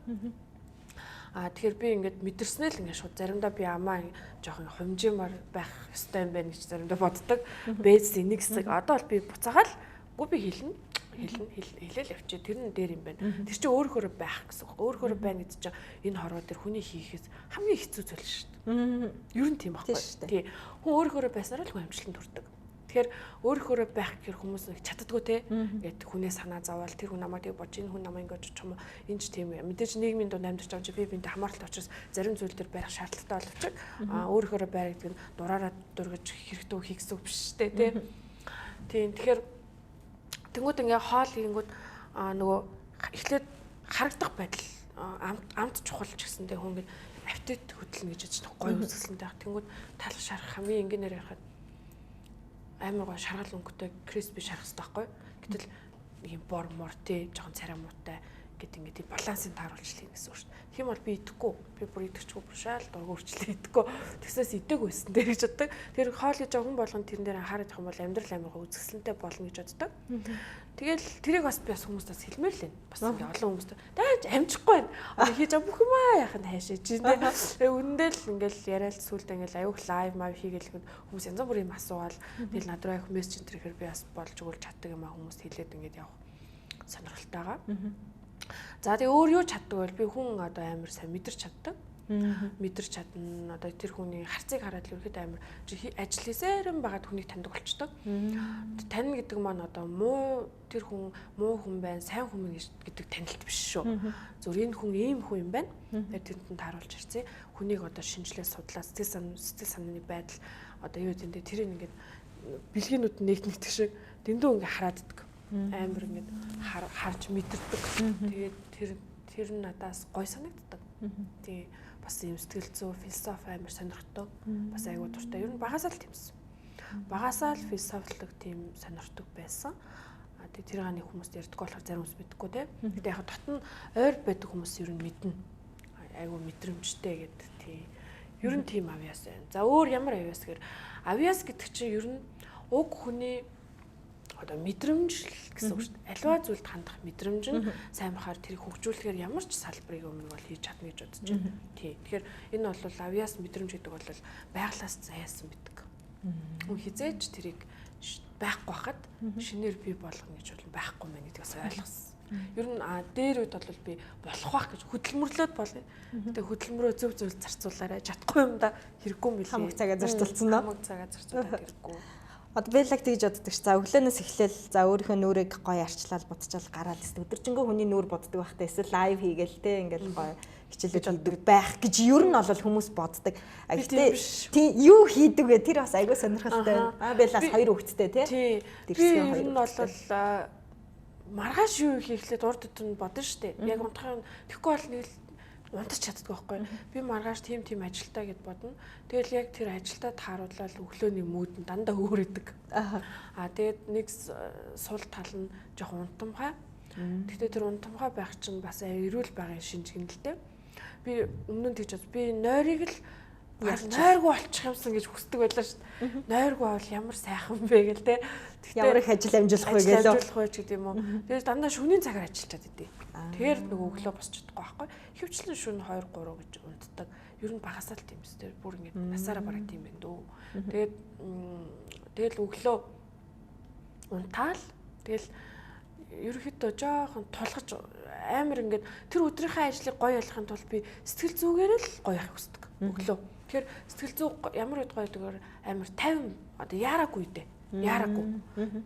Тэгэхээр би ингээд мэдэрснээ л ингээд шууд заримдаа би амаа жоохон хумжимар байх ёстой юм байна гэж заримдаа боддог. Бэйс энийг хэсэг одоо бол би буцаагаал үгүй би хэлээл явчих. Тэр нь дээр юм байна. Тэр чинь өөрөөр байх гэсэн үг. Өөрөөр байна гэдэг чинь энэ хорвоо дээр хүний хийхээс хамгийн хэцүү зүйл шүү дээ. Ер нь тийм байхгүй. Тий. Хүн өөрөөр байснаар л хүн амжилтанд хүрдэг. Тэгэхээр өөрөөр байх гэхээр хүмүүс нэг чаддгүй те. Ингээд хүнээ санаа зовоол тэр хүн намайг тийг бодож энэ хүн намайг ингэж ч юм уу энэ ч тийм юм. Мэдээж нийгмийн дунд амьдарч байгаа чи би бинт хамааралтай учраас зарим зүйл төр барих шаардлагатай боловч өөрөөр байр гэдэг нь дураараа дургаж хэрэгтэй хийх гэсэн үг биш те. Тийм. Тэгэхээр тэнгууд ингээ хоол хийнгүүд нөгөө эхлээд харагдах байдал амт чухал ч гэсэндээ хүн ингээ аппетит хөдлөнө гэж бодож гоё үзэсгэлэнтэй байх. Тэнгууд талх шарах хамгийн энгийнээр ярихад амар гоё шаргал өнгөтэй криспи шарах хэрэгтэй байхгүй. Гэтэл ийм бор мор тий жоохон царай муутай гэдэг ингээ тийм балансыг тааруулж хийх гэсэн үг шүү дээ. Тийм бол би идэхгүй. Би бүр идэгчгүй шаал дургу үрчлээ идэхгүй. Тэгсээс идэг байсан дээр гэж боддог. Тэр хоол хийж байгаа хүн болгон тэрэн дээр анхаарах юм бол амьдрал амар гоё үзэсгэлэнтэй болно гэж боддог. Тэгэл тэрийг бас би хүмүүст бас хэлмээр л байна. Бас ингээ олон хүмүүст даач амжихгүй байна. Одоо хийж байгаа бүх юм яах нь хайшиж чинь тий. Үнэндээ л ингээл яриад сүулдэ ингээл аюух лайв мав хийгээл хүмүүс янз бүрийн асуугаал тэгэл над руу явах мессенжер ихээр би бас болж өгөл чаддаг юм а хүмүүст хэлээд ингээд явах сонирхолтойгаа. За тэгээ өөр юу чаддаг вэ? Би хүн одоо амар сайн мэдэрч чаддаг. Мэдэрч чадна. Одоо тэр хүний харцыг хараад л ерөөд амар ажил хийсээрэн байгаад хүнийг таньдаг болчдөг. Тань гэдэг маань одоо тэр хүн муу хүн байна, сайн хүн гэдэг танилт биш шүү. Зөв энэ хүн ийм хүн юм байна. Тэгээд тэнд тааруулж ирсэн. Хүнийг одоо шинжлэх судлаа сэтгэл санааны байдал одоо юу гэдэг тэрийг ингээд бэлгийнүүд нэгтгэх шиг дэндүү ингээд харааддаг. Амар ингээд харж мэдэрдэг. Тэгээд тэр нь надаас гой санагддаг. Тий бас юм сэтгэл зүй, философи амар сонирхдаг. Бас айгуу дуртай. Ер нь багасаа л тиймсэн. Багасаа л философилог тийм сонирхдаг байсан. Тэгээд тэр ганы хүмүүст ярьдаг болохоор зарим хүмүүс мэдэхгүй те. Тэгээд яг дотн ойр байдаг хүмүүс ер нь мэднэ. Айгуу мэдрэмжтэй гэдэг тий. Ер нь тийм авьяас байна. За өөр ямар авьяас гэхээр авьяас гэдэг чинь ер нь уг хүний одоо мэдрэмж гэсэн үг шүү дээ. Аливаа зүйлд хандах мэдрэмж нь сайн бахаар тэрийг хөгжүүлэхээр ямар ч салбарыг өмнө бол хийж чадна гэж бодож байна. Тий. Тэгэхээр энэ бол авьяас мэдрэмж гэдэг бол байглаас заяасан байдаг. Хизээч тэрийг байхгүй хахад шинээр бий болгоно гэж бол байхгүй мэн гэдгээс ойлгосон. Ер нь дээр үед бол би болох байх гэж хөдөлмөрлөөд болъё. Гэтэ хөдөлмөрөө зөв зөв зарцуулаарай. Чадахгүй юм да хэрэггүй мэлээ. Хамаг цагаа зарцуулсан нөө. Хамаг цагаа зарцуулаад хэрэггүй. Одоо би л тэгж боддог ш. За өглөөнөөс эхлээл за өөрийнхөө нүрийг гоё арчлал будчаал гараад тест өдөржингөө хүний нүур боддог байхтай эсвэл лайв хийгээл те ингээл гоё хичээлүүд хийдэг байх гэж ер нь бол хүмүүс боддог. Гэхдээ тий юу хийдэг вэ? Тэр бас айгүй сонирхолтой. Би л бас 2 хүүхэдтэй те. Тий. Би ер нь бол маргааш юу хийхлээр урд өдөр нь бодно штэ. Яг унтахын тэгэхгүй бол нэг л унтаж чаддаг байхгүй. Би маргааш тийм ажилтаа гэд бодно. Тэгэл яг тэр ажилтаа тааруулаад өглөөний мүүд нь дандаа өөрөдөг. Тэгээд нэг сул тал нь жоохон унтамхай. Гэхдээ тэр унтамхай байх чинь бас эрүүл байгалийн шинжгэн л дээ. Би өмнө нь тэгж бод. Би нойрыг л нойргүй олчих юмсан гэж хүсдэг байлаа шүү дээ. Нойргүй бол ямар сайхан бэ гэл те. Ямар их ажил амжуулах вэ гэлөө. Амжуулах вэ гэдэг юм уу. Тэгээд дандаа шөнийн цагаар ажиллаад идэв. Тэгэхээр нөгөө өглөө босч чадахгүй байхгүй. Хөвчлэн шөнө 2 3 гэж унтдаг. Ер нь багасаа л тийм биз дээ. Бүр ингэ насаараа бараг тийм байх дөө. Тэгэл өглөө унтаал. Тэгэл ерөөхдөө жоохон тулгаж амар ингээд тэр өдрийнхөө ажлыг гоё болгохын тулд би сэтгэл зүгээр л гоё явах хүсдэг. Өглөө. Тэгэхээр сэтгэл зүй ямар үед гоё дэгэр амар 50 одоо яараагүй дээ. Яараагүй.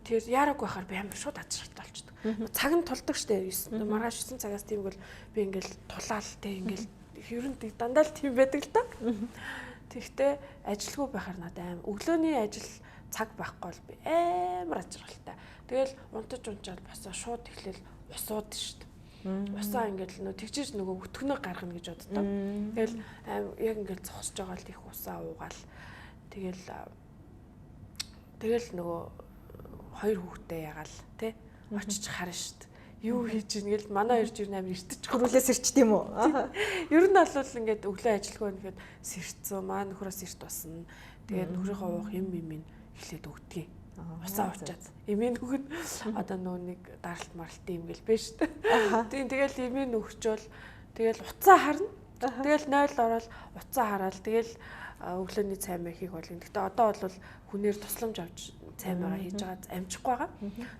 Тэр яараагүй байхаар би амар шууд ачаартай болчдөг. Цаг нь тулдаг штэ. Маргааш 9 цагаас тийм бол би ингээл тулаал те ингээл ер нь дандаа л тийм байдаг л та. Тэгтээ ажилгүй байхаар надад амар өглөөний ажил цаг байхгүй бол би амар ачаартай. Тэгэл унтаж унчаад босоо шууд эхлээл усууд штэ. Усаа ингээл нөө тэгжиж нөгөө өтгөнөө гаргана гэж боддог. Тэгэл яг ингээл зогсож байгаа л их усаа уугаал. Тэгэл нөгөө 2 хүүхдээ ягаал те очиж харна штт. Юу хийж ийн гэл манай хоёр жир амар иртэж хөрүүлээс ирчт юм уу? Ер нь бол ингээд өглөө ажилгүй нэхэд сэрцэн маа нөхрөөс ирт басна. Тэгээд нөхрийнхөө уух юм эхлээд өгдгийг. Усаа уучаад эмээ нөгөд одоо нөгөө нэг даралт маралт юм гэл биш үү? Тийм тэгэл эмээ нөгчөөл тэгэл уцаа харна. Тэгэл 0 ороод уцаа хараад тэгэл өглөөний цай мэхийг бол. Гэхдээ одоо бол хүнээр тусламж авч цай мэгаа хийж байгаа амжихгүй байгаа.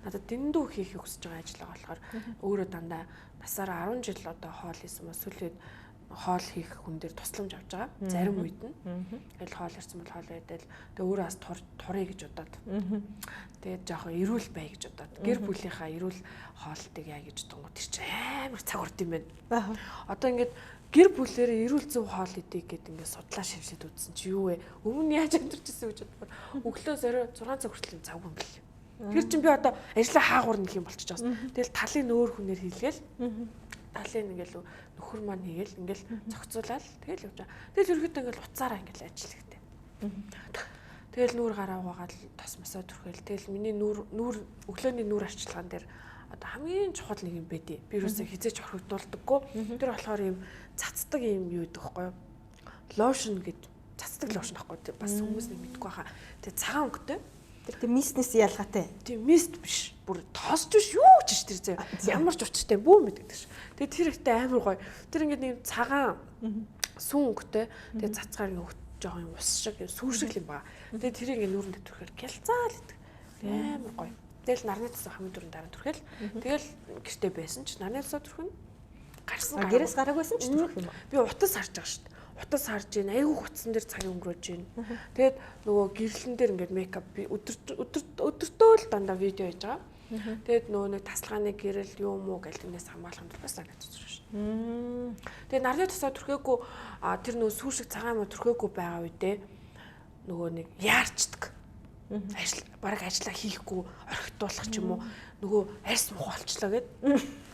Надад дэндүү хийхийг хүсэж байгаа ажил байгаа болохоор өөрөө дандаа насаараа 10 жил одоо хоол хийсэн ба сүлээд хоол хийх хүн дээр тусламж авч байгаа. Зарим үед нь. Тэгэл хоол ирсэн бол хоол идэл тэгээ өөрөө бас турыг гэж удаад. Тэгээд жоохон эрүүл бай гэж удаад. Гэр бүлийнхаа эрүүл хоолтыг яа гэж дунгууд тэр чинь амар цаг урд юм байна. Одоо ингээд гэр бүлээрээ эрүүл зөв хоол идэх гэдэг ингээд судлаа шившээд үзсэн чи юу вэ? Өмнө яаж амжирчсэн гэж бодохоор өглөө зорио 6 цаг хүртэл цаг юм бэл. Тэр чинь би одоо ажлаа хаагур нэх юм болчихж байгаа. Тэгэл талын нөөр хүнээр хийлгээл. Талын ингээл нөхөр маань хийгээл ингээл цогцоолаад тэгэл явж байгаа. Тэгэл ерөөдөө ингээл уцаараа ингээл ажил ихтэй. Тэгэл нүүр гараа угаагаад тос масаа түрхэл. Тэгэл миний нүүр өглөөний нүүр арчилгаан дээр одоо хамгийн чухал нэг юм байдیں۔ Би юусаа хизээч орхигдуулдаггүй. Тэр болохоор юм цацдаг юм юу гэдэг вэ? Лошн гэд цацдаг лошн ахгүй бас хүмүүс нэг мэдгүй хаа. Тэгээ цагаан өнгөтэй. Тэр мистнес ялгаатай. Тийм мист биш. Бүр тоосч биш юу ч тэр зэ. Ямар ч учиртай бүү мэддэг ш. Тэгээ тэр ихтэй амар гоё. Тэр ингээд нэг цагаан сүн өнгөтэй. Тэгээ цацгаар ингээд жоохон ус шиг сүүр шиг юм ба. Тэгээ тэрийг ингээд нүүрэнд төрөхөөр гялцаал идэг. Амар гоё. Тэгэл нарны цас хамгийн түрүүнд дараа төрхөл. Тэгэл гэртээ байсан ч нарны цас төрхөн гарсан. Гэрээс гараагүйсэн ч төрөх юм. Би утас харж байгаа шүү дээ. Утас харж ийн айгүй утсан дээр цаг өнгөрөөж ийн. Тэгээд нөгөө гэрлэн дээр ингээд мейкап би өдөртөө л дандаа видео хийж байгаа. Тэгээд нөгөө нэг тасалгааны гэрэл юм уу гэл тэрнээс хамгаалах юм бас санагдаж байна шүү дээ. Тэгээд нарны цасаа төрхөөгүй тэр нөгөө сүүр шиг цагаан юм төрхөөгүй байгаа үедээ нөгөө нэг яарчдаг. Бараг ажиллаа хийхгүй орхитуулах ч юм уу нөгөө арьс муухай болчлоо гэд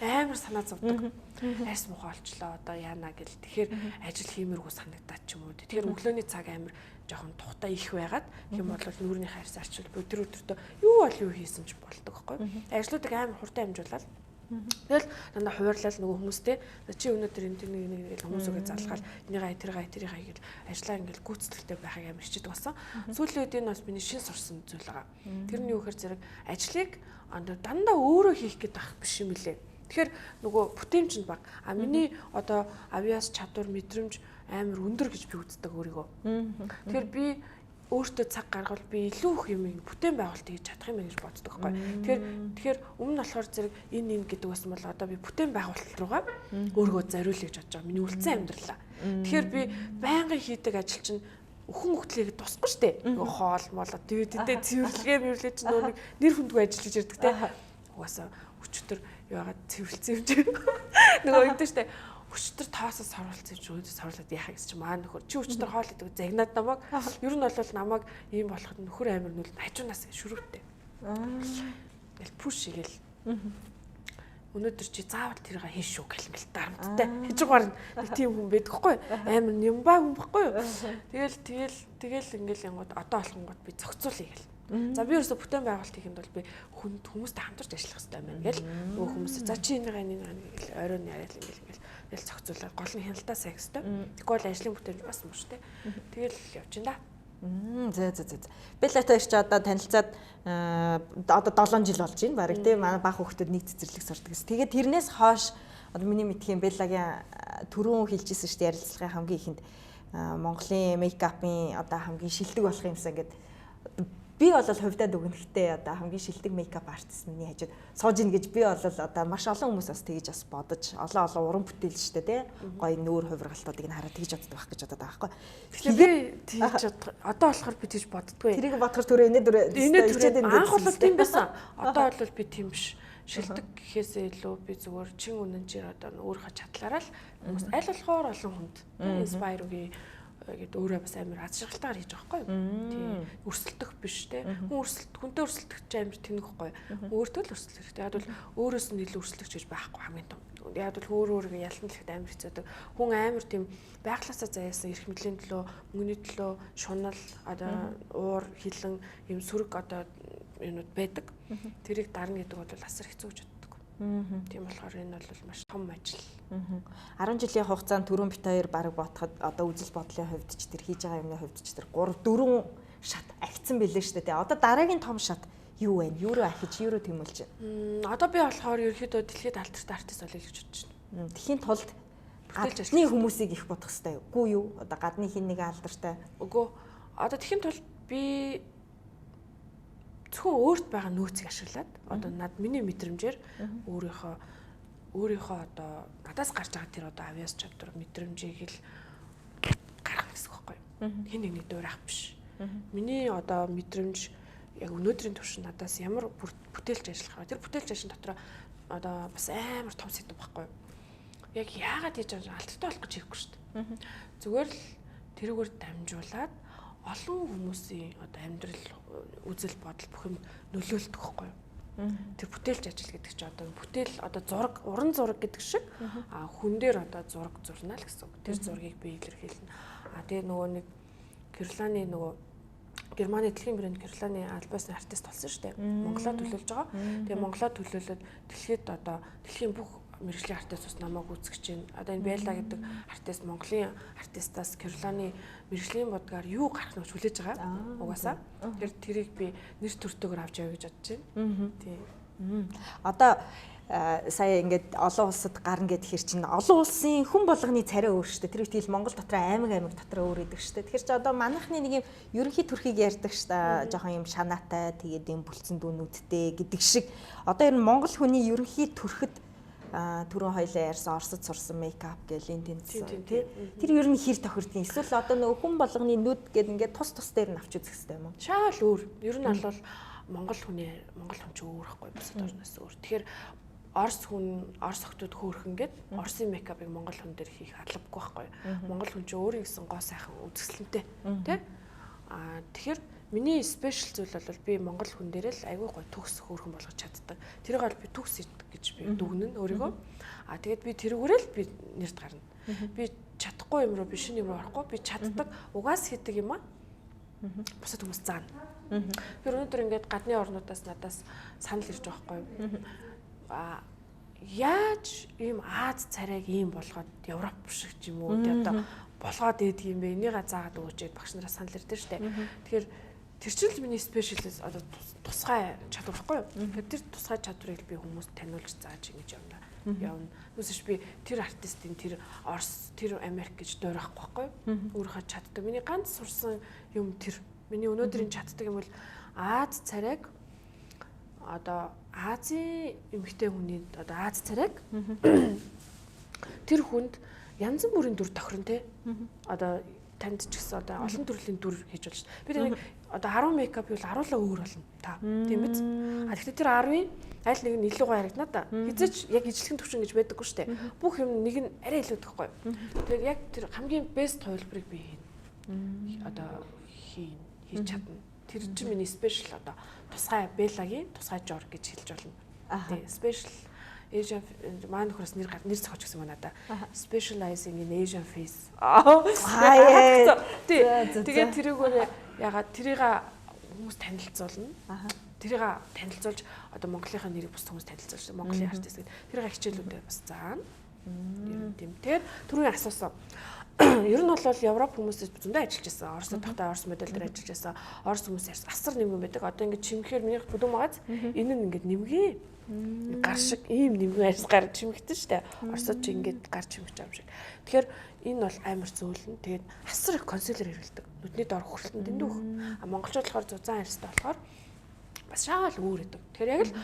амар санаа зовдөг. Арьс муухай болчлоо одоо яана гэл тэгэхээр ажил хиймэргүй санагдаад ч юм уу. Тэгэхээр өглөөний цаг амар жоохон тухтай их байгаад юм бол нүүрний харьс арчвал өдөр өдөртөө юу бол юу хийсэн ч болдог байхгүй. Ажлуудыг амар хурдан амжуулаад тэгэл дандаа хуваарлал нөгөө хүмүүстэй чи өнөөдөр энэ нэг хүмүүсөөгөө залгаал энийг тэрийг гэл ажиллаа ингээл гүйцэтгэлтэй байхыг амар хичээдэг болсон. Сүүлийн үед энэ бас миний шин сурсан зүйл байгаа. Тэр нь юу гэхээр зэрэг ажлыг дандаа өөрөө хийх гэдэг байх биш юм лээ. Тэгэхээр нөгөө бүтээмж нь баг. Миний одоо авиас чадвар мэдрэмж амар өндөр гэж би үздэг өөрийгөө. Тэгэхээр би өөртөө цаг гаргавал би илүү их юм бүтээн байгуулалт хийж чадах юм гэж боддог байхгүй. Тэгэхээр өмнө нь болохоор зэрэг энэ гэдэг байсан бол одоо би бүтээн байгуулалт руугаа өөрийгөө зориулъя гэж бодож байгаа. Миний үлдсэн амьдралаа. Тэгэхээр би байнгын хийдэг ажил чинь өхөн хөлтлийг тусахгүй штэ. Нөгөө хоол молоо дээдээ цэвэрлэгээ мөрлөө чинь нөгөө нэр хүндгүй ажил гэж ярьдаг те. Угаасаа өчтөр яагаад цэвэрлсэн юм чи. Нөгөө өгдөө штэ. Өчтөр тоосоо сорволцсон юм чи өөдөө сорволоод яхаа гэсэн чи маа нөхөр чи өчтөр хоол идэг загнаад намайг ер нь бол намайг ийм болоход нөхөр амир нүл хажуунаас шүрүүтэй. Ингээл пуш игээл өнөөдөр чи заавал тэрийг хийн шүү гэл дарамттай. Хажуугаар нэг тийм хүн байдаггүй амир нямбаа хүн баггүй юу. Тэгэл ингээл янгууд одоо болохгүйд би зохицуулъя гэл. За би ерөөсө бүтээн байгуулалт хийхэд бол би хүмүүстэй хамтарч ажиллах хэрэгтэй байна гэл нөгөө хүмүүсээ за чи энийг гэл оройн яриад ингээл зохицуулаад гол нь хяналтаа сайн хэвээр. Тэгвэл ажлын бүтээн бас мөн шүү дээ. Тэгэл явж ин да. За. Би л тааш чи одоо танилцаад одоо 7 жил болж байна. Бараг тийм манай бага хүүхдүүд нэг цэцэрлэг сурдаг гэсэн. Тэгээд тэрнээс хойш одоо миний мэдхийн Беллагийн түрүүн хэлжсэн шүү дээ ярилцлагын хамгийн ихэнд Монголын мейкапын одоо хамгийн шилдэг болох юмсан гэдэг. Би бол хувьдаа дүгнэхтэй одоо хамгийн шилдэг мейкап артист миний хажууд сууж ийн гэж би бол одоо маш олон хүмүүс бас тэгж бас бодож олон уран бүтээл шүү дээ тий гоё нүүр хувиргалтуудыг хараад тэгж боддог байх гэж бодоод байгаа байхгүй. Тэгэхээр би тэгж одоо болохоор би тэгж боддгүй. Тэрийг бодохор түрээ инээ түрээ анх бол тийм байсан. Одоо бол би тийм биш. Шилдэг гэхээсээ илүү би зүгээр чин үнэнчээр одоо өөрийнхөө чадлаараа л хүмүүс аль болохоор олон хүнд инспайр үгүй гэдэг өөрөө бас амар аз жаргалтайгаар хийж байгаа байхгүй юу. Тийм. Өрсөлдөх биш те. Хүнтэй өрсөлдөх ч амар тэнэг байхгүй юу. Өөртөө л өрсөлдөх хэрэгтэй. Яг бол өөрөөс нь илүү өрсөлдөх гэж байхгүй хамгийн том. Яг бол өөрөөрөө ялтан л ихэд амар хэцүүдэг. Хүн амар тийм байглаасаа заяасан эрх мэдлийн төлөө, мөнгөний төлөө шунал одоо уур хилэн юм сүрэг одоо юмуд байдаг. Тэрийг дарна гэдэг бол асар хэцүү гэж боддог. Тийм болохоор энэ бол маш том ажил. 10 жилийн хугацаанд түрүүн бит хоёр баг ботход одоо үзэл бодлын хувьд ч тэр хийж байгаа юмны хувьд ч тэр 3 4 шат агцсан байлээ шүү дээ. Одоо дараагийн том шат юу вэ? Юу руу ахиж, юу руу тэмүүлж байна? Одоо би болохоор ерөөхдөө дэлхийд алдартай артист болъё гэж бодож байна. Тэхийн тулд гадны хүмүүсийг их бодох хэрэгтэй юу? Үгүй юу? Одоо гадны хин нэг алдартай. Үгүй. Одоо тэхийн тулд би зөвхөн өөрт байгаа нөөцийг ашиглаад одоо миний мэдрэмжээр өөрийнхөө одоо надаас гарч байгаа тэр одоо авьяас чадвар мэдрэмжийг л гаргах гэсэн үг байхгүй юу? Хин нэгний дуурайх биш. Миний одоо мэдрэмж яг өнөөдрийн турш надаас ямар бүтээлч ажиллах вэ? Тэр бүтээлч ажил дотор одоо бас амар том сэдв байхгүй юу? Яг яагаад хийж байгаа алдтай болох гэж хийхгүй шүү дээ. Зүгээр л тэрүүгээр дамжуулаад олон хүмүүсийн одоо амьдрал үзэл бодол бүх юм нөлөөлдөг байхгүй юу? Тэр бүтээлч ажил гэдэг чинь одоо бүтээл одоо зураг, уран зураг гэдэг шиг хүн дээр одоо зураг зурна л гэсэн. Тэр зургийг би илэрхийлнэ. Тэгээ нөгөө нэг Кирилланы нөгөө Германы дэлхийн брэнд Кирилланы альбасны артист болсон шүү дээ. Монголоо төлөөлж байгаа. Тэгээ Монголоо төлөөлөд дэлхийд одоо дэлхийн бүх мэргэжлийн артистууд намайг үзэж чинь. Одоо энэ Белла гэдэг артист Монголын артистаас Кирилланы мэргэжлийн бодгаар юу гарах нь хүлээж байгаа. Угаасаа. Тэрийг би нэр төртөөр авч явъя гэж бодож байна. Тийм. Одоо сая ингээд олон улсад гарна гэхээр чинь олон улсын хүн болгоны царай өөр шүү дээ. Тэр үетэл Монгол дотор аймаг дотор өөр идэг шүү дээ. Тэгэхээр чи одоо манайхны нэг юм ерөнхий төрхийг ярьдаг шүү дээ. Жохон юм шанаатай тэгээд юм бүлцэн дүүнүүдтэй гэдэг шиг. Одоо ер нь Монгол хүний ерөнхий төрхөд түрүүн хоёлаа ярьсан Оросд сурсан мейкап гэл энэ тэнцсэн тий. Тэр ер нь хэр тохирдгийг эсвэл одоо нөгөө хүн болгоны нүд гэд ингээд тус дээр нь авч үзэх хэрэгтэй юм уу? Шаал өөр. Ер нь бол Монгол хүн ч өөр ихгүй бусад орноос өөр. Тэгэхээр Орос охтууд хөөрхөн гээд Оросын мейкапыг Монгол хүн дээр хийх албагүй байхгүй. Монгол хүн чинь өөрийн гэсэн гоо сайхан үзэсгэлэнтэй тий. Тэгэхээр миний спешиал зүйл бол би Монгол хүн дээр л айгүй гой төгс хөөрхөн болгож чаддаг. Тэрийг бол би төгс гэж би дүгнэн өөрийгөө. Тэгээд би тэрүүгээрээ л би нэрд гарна. Би чадахгүй юм руу биш юм руу орохгүй. Би чаддаг угаас хийдэг юм аа. Бусад хүмүүс заана. Тэр өнөөдөр ингээд гадны орнуудаас надаас санал ирж байгаа байхгүй юу? Яаж ийм Аз царайг ийм болгоод Европ шиг юм уу тий одоо болгоод идэх юм бэ? Энийгээ заагаад өгөөч гэд багш нараас санал ирдэ штэ. Тэгэхээр тэр чинь л миний спешиал одоо тусгай чадвар байхгүй юу? Тэр тусгай чадварыг би хүмүүст таниулж зааж ингэж явна. Үсэж би тэр артистын тэр Орос тэр Америк гэж дуурайхгүй байхгүй юу? Өөрийнхөө чаддаг. Миний ганц сурсан юм тэр Миний өнөөдрийн чаддаг юм бол Аз царайг одоо Азийн эмэгтэй хүний одоо Аз царайг тэр хүнд янз бүрийн дүр тохирно те. Одоо танд ч гэсэн одоо олон төрлийн дүр хийж болж шүү. Би нэг одоо 10 мейкап бол 10-аа өөр болно та. Тийм биз? Гэхдээ тэр 10-ын аль нэг нь илүү гоё харагдана да. Хизээч яг ижлэхэн төвшин гэж байдаггүй шүү дээ. Бүх юм нэг нь арай илүү гэхгүй. Тэгээд яг тэр хамгийн бест хувилбарыг би хийн. Одоо хийж чадна. Тэр чинь миний спешиал одоо тусгай Беллагийн тусгай жор гэж хэлж болно. Тийм спешиал Asian маань нөхрөөс нэр зохиож гэсэн юм надаа. Specializing in Asian face. Тэгээд тэрийг ягаад тэрийг хүмүүс танилцуулна. Тэрийг танилцуулж одоо Монголынхаа нэрийг бус хүмүүс танилцуулж Монголын артист гэдэг. Тэрийг хичээлүүдээ бас заана. Ер нь тийм. Тэгээд түрүүний асуусан. Ер нь бол Европ хүмүүсээс зөндөө ажиллаж байсан. Оросд тогтоо Орос модель дээр ажиллаж байсан. Орос хүмүүс асар нэмгэн байдаг. Одоо ингэж чимхээр миний бүдүүн байгааз энэ нь ингэж нэмгэн. Гар шиг ийм нэмгэн арьс гар чимэгдэн штэ. Оросод ч ингэж гар чимэгч юм шиг. Тэгэхээр энэ бол амар зөөлөн. Тэгээд асар их консилер хэрэглэдэг. Нүдний дор хөрөлтөнд дэндүүх. Монголчууд болохоор зузаан арьстай болохоор бас шаал өөр гэдэг. Тэгэхээр яг л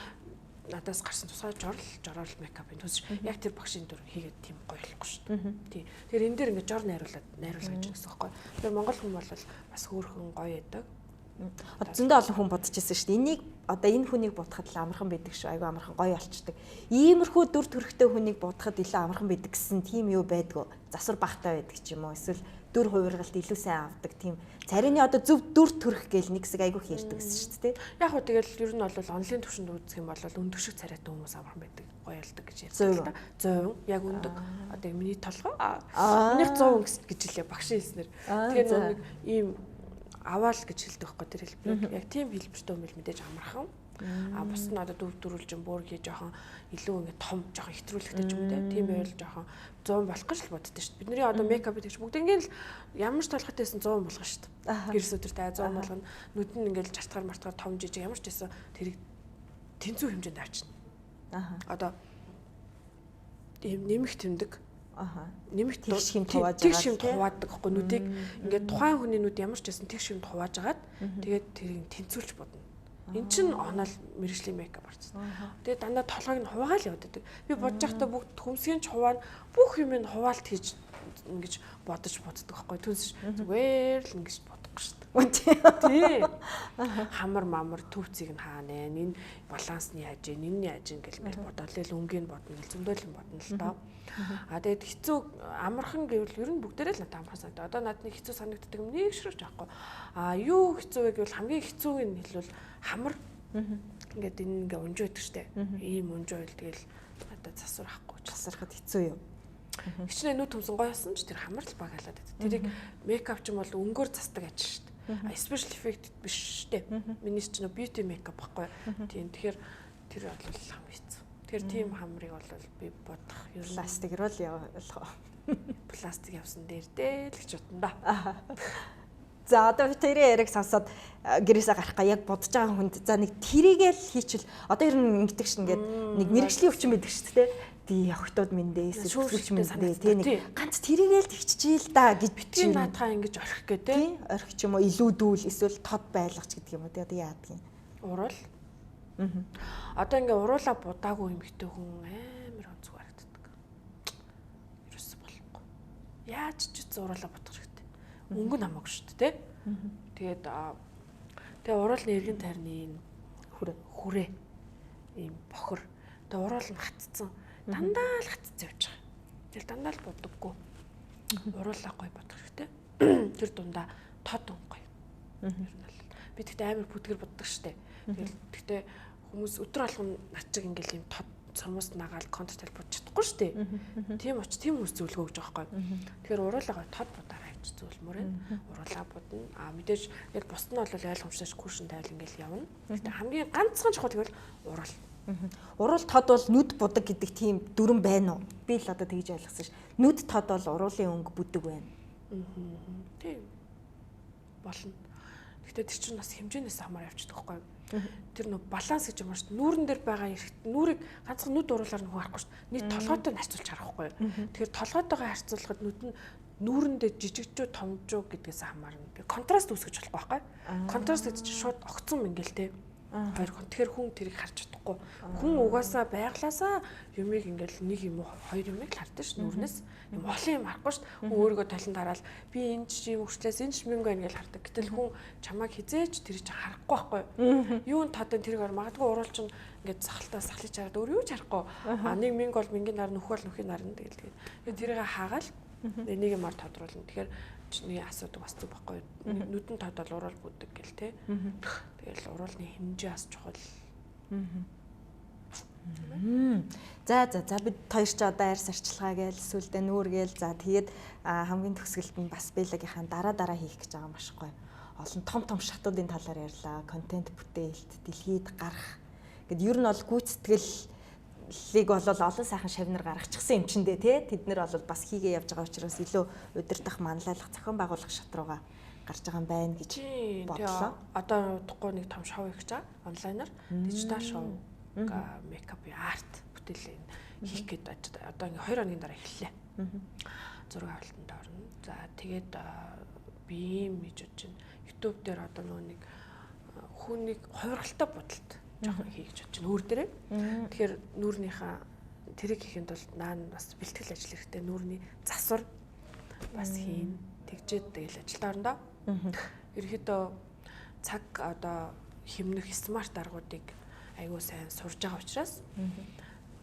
надаас гарсан тусгай жорол мейкапын төсөж яг тэр багшийн дүр хийгээд тийм гоё болохгүй шүү дээ. Тий. Тэгэхээр энэ дээр ингээд жор найруулга гэж гэсэн байхгүй. Тэгэхээр монгол хүн бол бас хөөрхөн гоё яадаг. Зөндөө олон хүн бодож ирсэн шүү дээ. Энийг одоо энэ хүнийг будахад л амархан байдаг шүү. Айгу амархан гоё болчдөг. Иймэрхүү дүр төрхтэй хүнийг будахад илүү амархан байдаг гэсэн тийм юу байдгүй. Засвар багтай байдаг ч юм уу. Эсвэл дүр хувиргалт илүү сайн авдаг тийм царины одоо зөв дүр төрх гэл нэг хэсэг айгу ярьдаг гэсэн шүү дээ. Яг хөө тэгэл ер нь бол онлайн төвшөнд үзэх юм бол өндөг шиг царайтай хүмүүс амархан байдаг. Гоё ялдаг гэж ярьдаг л да. 100 яг өндөг. Одоо миний толгой. Минийх 100 гэж хэлээ багшийн хэлснээр. Тэгэхээр нэг ийм аваал гэж хэлдэг байхгүй тэр хэлбэр. Яг тийм хэлбэртэй юм бил мэдээж амархан. Бус нь одоо дөрвөлжин буургийн жоохон илүү ингэ том жоохон хэтрүүлэгтэй ч юм дээ. Тийм байвал жоохон 100 болох гэж л боддоо шүү дээ. Бидний одоо мейкап гэдэг чинь бүгднийг л ямар ч толгойтэйсэн 100 болгоно шүү дээ. Гэрс өдөртэй 100 болгоно. Нүд нь ингээл чартгаар мартгаар том жижиг ямар ч байсан тэрийг тэнцүү хэмжээнд авчна. Одоо ийм нэмэх тэмдэг. Нэмэх тэгш юм хуваадаг байхгүй нүдийг ингээд тухайн хүний нүд ямар ч байсан тэгш юм хувааж агаад тэгээд тэрийг тэнцүүлж бодно. Эн чинь оноол мэрэгжлийн мейкап артист. Тэгээд дандаа толгойг нь хуваагаал явдаг. Би бодож байхдаа бүгд хөмсгийн ч хуваа бүх юм нь хуваалт хийж ингэж бодож боддог байхгүй. Түнш зүгээр л ингэж бодохгүй шүү дээ. Тий. Хамар мамар төвцийг нь хаана энэ баланс нь яаж ийн энэ яаж ин гэл бодоол л өнгийг бодно гэл зөндөл юм бодно л доо. Тэгээд хэцүү амархан гэвэл ер нь бүгдээрээ л надад амархан санагдав. Одоо надад нэг хэцүү санагддаг юм нэг ширвч аахгүй. Юу хэцүү вэ гэвэл хамгийн хэцүүг нь хэлвэл хамар ингээд энэ ингээ унжуу байдаг штэ. Ийм унжуу байл тэгэл надад засвар ахгүй ч засархад хэцүү юу. Хичнээн нүд төмсөн гоё болсон ч тэр хамар л багаалаад байдаг. Тэрийг мейкап ч юм бол өнгөөр засдаг ажил штэ. Special effect биш штэ. Миний ч нөө beauty makeup байхгүй. Тийм тэгэхээр тэр бол хамгийн хэцүү. Тэгэхээр тийм хамрыг бол би бодох ер нь пластик руу явах. Пластик явсан дээр дээ л гэж бодно да. За одоо тэрийн яриг сонсоод гэрээсээ гарахгаа яг бодож байгаа хүнд за нэг тэрийгээл хийчихвэл одоо ер нь ингэдэг шин ингээд нэг мэрэгжлийн өвчин байдаг шүү дээ. Тий охтууд мэндээс шүүрч мэндээ тий нэг ганц тэрийгээл тэгчихээл да гэж битгий наадхаа ингэж орхих гэдэг тий орхих ч юм уу илүүдүүл эсвэл тод байлгач гэдэг юм уу тий одоо яадаг юм. Уруул. Одоо ингээ уруулаа будаагүй юм хитэ хүн амар онцгой харагддаг. Ерөөс болохгүй. Яаж ч уруулаа бодох хэрэгтэй. Өнгө нь хамаагүй шүү дээ, тий. Тэгээ уруулны эргэн тайрны хүрээ ийм бохор. Тэгээ уруул нь хатцсан. Дандаа л хатцсан явж байгаа. Тэгэл дандаа л будаггүй. Уруулаа гоё бодох хэрэгтэй. Тэр дундаа тод өнгө гоё. Ер нь бол би тэгтээ амар бүтгэр боддог шүү дээ. Тэгэл тэгтээ хүмүүс өдөр алган начиг ингээл ийм тод цомоос нагаал контент хэлбэж чадахгүй шүү дээ. Тийм учраас тийм хүмүүс зөвлөгөө өгч байгаа байхгүй. Тэгэхээр уруулаагаа тод будаараа авч зөвлөмөр ээ. Уруулаа будна. Мэдээж яг бусд нь бол ойлгомжтой куршин тайл ингээл явна. Гэхдээ хамгийн ганцхан чухал гэвэл уруул. Уруул тод бол нүд будаг гэдэг тийм дүрэн байна уу? Би л одоо тэгж ойлгосон ш. Нүд тод бол уруулын өнгө бүдэг байна. Тийм. Болно. Гэхдээ тэр чинь бас хэмжээнээс хамаар явчихдаг байхгүй юу? Тэр нөө баланс гэж юм шүү дээ. Нүүрэн дээр байгаа нүрийг ганцхан нүд уруулаар нөхөө харахгүй шүү дээ. Нийт толгойтой харьцуулж харахгүй юу? Тэгэхээр толгойтойгоо харьцуулахад нүд нь нүүрэндээ жижигчүү томжуу гэдгээс хамаарна. Би контраст үүсгэж болохгүй байхгүй. Контраст гэдэг чинь шууд огцом ингээл те. Хоёр хүн. Тэгэхээр хүн тэрийг харж чадахгүй. Хүн угаасаа байглаасаа юмыг ингээл нэг юм уу хоёр юмыг л хардаг ш нүрнээс. Юм олон юм харахгүй ш. Хүн өөрийгөө талент хараад би энэ чи үрчлээс энэ ч мөнгө ингээл хардаг. Гэтэл хүн чамайг хизээч тэр чинь харахгүй байхгүй. Юунд тадан тэрийг магадгүй уруулч ингээд сахалтаа сахлаж хараад өөр юу ч харахгүй. Нэг мөнгө бол мөнгөний нар нөхөөл нөхийн нарна тэгэл. тэрийг хаагаал нэг юмар тодруулна. Тэгэхээр чиний асуудаг бас зүг байхгүй. Нүдэн тодол уруул бүдэг гэл те. Тэгэл уруулны хэмжээ бас чухал. За бид хоёр ч одоо арьс арчилгаа гээл сүлдээ нүүр гээл за тэгээд хамгийн төгсгөлд нь бас биологийнхаа дараа хийх гэж байгаа маш гоё. Олон том шатуудын талаар ярьлаа. Контент бүтээлт, дэлхийд гарах. Гэт ер нь бол гүйцэтгэлийг бол олон сайхан шавнар гаргачихсан юм чиндээ тий. Тэд нэр бол бас хийгээ явж байгаа учраас илүү удирдах, манлайлах, зохион байгуулах шат руугаа гарч байгаа юм байна гэж бодлоо. Одоо удахгүй нэг том шоу хийж байгаа онлайнаар дижитал шоу мейкап арт бүтээлээ хийх гээд одоо ингээ 2 хоногийн дараа эхэллээ. Зураг авалтанд орно. За тэгээд би юм хийж байна. YouTube дээр одоо нэг хүнийг хувиргалтай бодолт жоохон хийж байна. Нүүр дээрээ. Тэгэхээр нүүрнийхээ тэрийг хийхэд бол наан бас бэлтгэл ажил хэрэгтэй. Нүүрний засвар бас хийн. Тэгжээд тэгэл ажилд орондоо. Ерөнхийдөө цаг одоо хэмнэх смарт аргуудыг айгуу сайн сурж байгаа учраас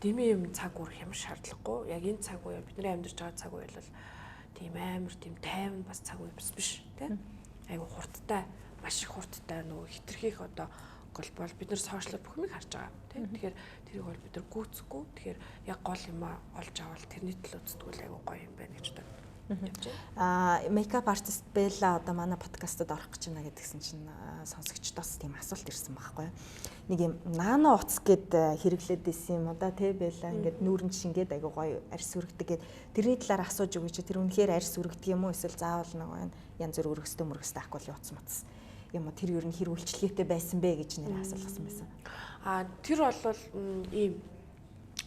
дэмий юм цаг үр хямр шаардлагагүй. Яг энэ цаг үе бидний амьдарч байгаа цаг үе бол тийм амар тийм тайван бас цаг үе биш тий. Айгуу хурдтай, маш их хурдтай нөгөө хитрхийх одоо гол бид нар сошиал бүх юмыг харж байгаа тий. Тэгэхээр тэрийг бол бид нар гүйцэхгүй. Тэгэхээр яг гол юмаа олж авал тэрний төлөө үзтгүүл айгуу гоё юм байна гэж боддог. Мейкап артист Белла одоо манай подкастад орох гэж байна гэдгсэн чинь сонсогчдоос тийм асуулт ирсэн байхгүй. Нэг юм нано утас гэд хэрэглээд исэн юм уу да тий Белла ингээд нүүрэн шингээд айгу гоё арьс үргдэг гэд тэрний талаар асууж өгөөч. Тэр үнэхээр арьс үргдэг юм уу эсвэл заавал нэг янз бүр өргөстэй авахгүй л утас мутас юм уу тэр ер нь хэр үйлчлэгээтэй байсан бэ гэж нэр асуулгасан байсан. Тэр бол ийм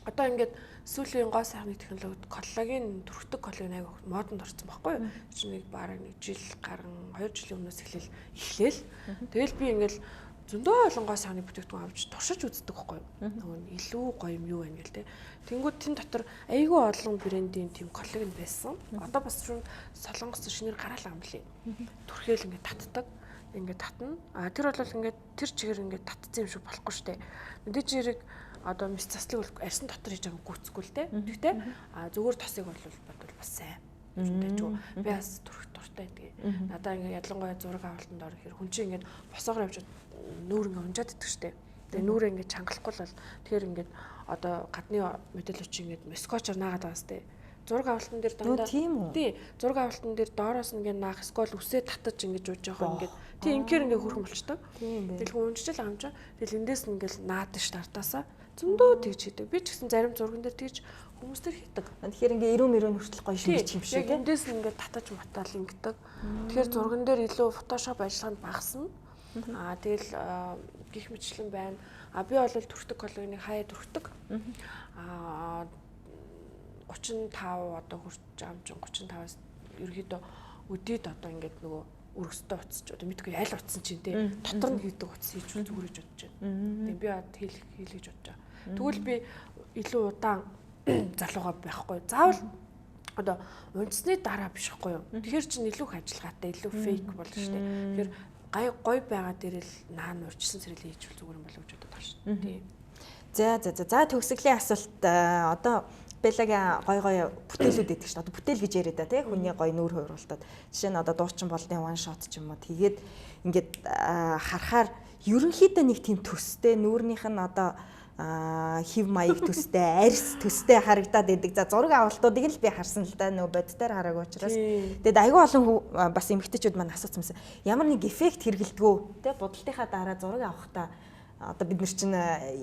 одоо ингээд сүүлийн гоо сайхны технологид коллаген түрхдэг коллаген аяг модонд орсон байхгүй юу? Чиний бараг 1 жил гарan 2 жилийн өмнөөс эхлээл. Тэгэл би ингээл зөндөө олон гоо сайхны бүтээгдэхүүн авч туршиж үздэг байхгүй юу? Нөгөө илүү гоё юм юу байна гэл те. Тэнгүүд тэн дотор айгүй олон брендийн тийм коллаген байсан. Одоо бас солонгос шинээр гараалаа юм лээ. Түрхээл ингээд татдаг. Ингээд татна. Тэр бол ингээд тэр чигээр ингээд татцсан юм шиг болохгүй штэ. Мэдээж хэрэг одоо мис заслыг арьсан дотор хийж байгаа гүцэхгүй л те. Тэгтээ зүгээр тосыг бодвол бас сайн. Би бас түрх дуртай тэгээ. Надаа ингээ ялангуяа зураг авалтанд орох хэрэг хүн чинь ингээ босоогоор явж нүүр ингээ унжаад идэх штэ. Тэгээ нүүрээ ингээ чангалахгүй л тэгэхээр ингээ одоо гадны мэдээлэл чи ингээ мескочоор наагаад байгаа штэ. Зураг авалтан дээр дандаа тий зураг авалтан дээр доороос ингээ наах скол үсээ татаж ингээ жууж байгаа ингээ тий ингээр ингээ хөрхөн болчтой. Тэгэл хүн унжиж л амжаа. Тэгэл эндээс нь ингээ наад ш тартаасаа зөндөө тэгж хийдэг. Би ч гэсэн зарим зурган дээр тэгж хүмүүс төр хийдэг. Тэгэхээр ингээ 90 хүртэл гоё шингэж юм шиг тий. Эндээс нь ингээ татаж матаал ингэдэг. Тэгэхээр зурган дээр илүү фотошоп ажиллагаанд багасна. Тэгэл гих мэтлэн байна. Би бол түрхдэг коллагеныг хаяа түрхдэг. 35 одоо хүрч байгаа юм чинь 35-аас ерөөдөө өдөөд одоо ингээд нөгөө өргөстэй утасч одоо мэдгүй аль утсан чинь тий дотор нь хийдэг утас хийж зүгээр гэж бодож байна. Тэгээ би хийлгэж бодож байгаа. Тэгвэл би илүү удаан залууга байхгүй. Заавал одоо унцсны дараа биш байхгүй юу. Тэгэхээр чинь илүү их ажиллагаатай, илүү фейк болно шүү дээ. Тэгэхээр гой байгаа дээр л наан урьдчилсан сэрэл хийжүүл зүгээр юм болов гэж бодож байна шүү дээ. За төгсгөлийн асуулт одоо Беллагийн гой бүтээлүүд гэдэг чинь одоо бүтээл гэж яриад та тий хүний гой нүүр хувиралтад жишээ нь одоо дуучин болдын one shot ч юм уу тэгээд ингээд харахаар ерөнхийдөө нэг тийм төстэй нүүрнийх нь одоо хив маяг төстэй арьс төстэй харагдаад идэг. За зураг авалтуудыг л би харсан л да нөө боддоор хараагүй учраас тэгээд айгүй олон бас эмэгтэйчүүд маань асуусан юмсан ямар нэг эффект хэрэгэлдэгөө тий будалтынхаа дараа зураг авахтаа одоо бид нар чинь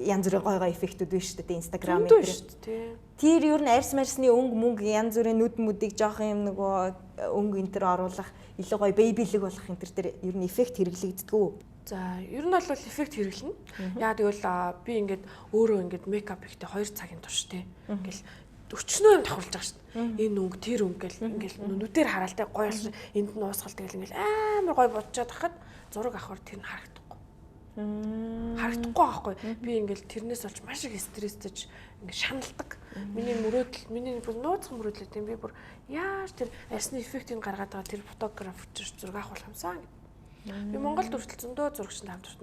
янз бүрийн гой эффектүүд байна шүү дээ Instagram дээр. Тэр ер нь арьс марсны мөнгө янз бүрийн нүд мүдийг жоох юм нөгөө өнгө энэ төр оруулах илүү гоё бэйбилэг болох энэ төр дээр ер нь эффект хэрэглэгддэг үү? За ер нь бол эффект хэрэглэнэ. Яа тэгвэл би ингээд өөрөө ингээд мейкап хийхдээ 2 цагийн турш тий. Ингээл өчнөө юм давхарлаж байгаа шүү дээ. Энэ өнгө тэр өнгө гэл ингээл нүдээр харалтай гоё болсон. Энд нь уусгал тэгэл ингээл амар гоё бодчиход хахад зураг авахар тэр нь харагдахгүй. Харагдахгүй байхгүй. Би ингээл тэрнээс олж маш их стресстэйж ингээл шаналдаг. Миний мөрөөдөл, миний бүр нууцхан мөрөөдөл гэдэм би бүр яаж тэр арсны эффектийг гаргаад байгаа тэр фотографч зураг авах юмсан. Би Монголд хүртэл зөндөө зурагчтай хамт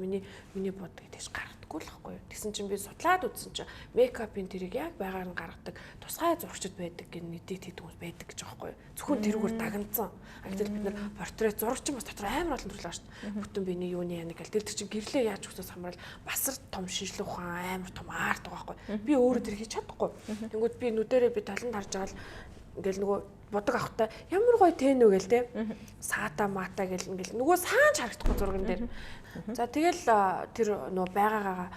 миний бодог тэгж гаргадаггүй л байхгүй юу. Тэгсэн чинь би судлаад үзсэн чинь мейкапын тэрийг яг байгаар нь гаргадаг тусгай зурагчд байдаг гэн нийтэд хийдэг хүмүүс байдаг гэж байгаа байхгүй юу. Зөвхөн тэрүүгээр дагнацсан. Гэтэл бид нар портрет зурагч бас дотор амар олон төрөл байгаа шүү дээ. Бүтэн биений юуны яна гэл тэр чинь гэрлээ яаж хүсээс хамрал басар том шинжлэх ухаан амар том арт байгаа байхгүй юу. Би өөрөө тэр хийж чадахгүй. Тэнгүүд би нүдэрээ би таланд харж байгаа л ингээл нөгөө бодог авахтай ямар гоё тэн үү гээл те саата мата гэл ингээл нөгөө саанч харагдахгүй зурган дээр. За тэгэл тэр нөгөө байгаагаа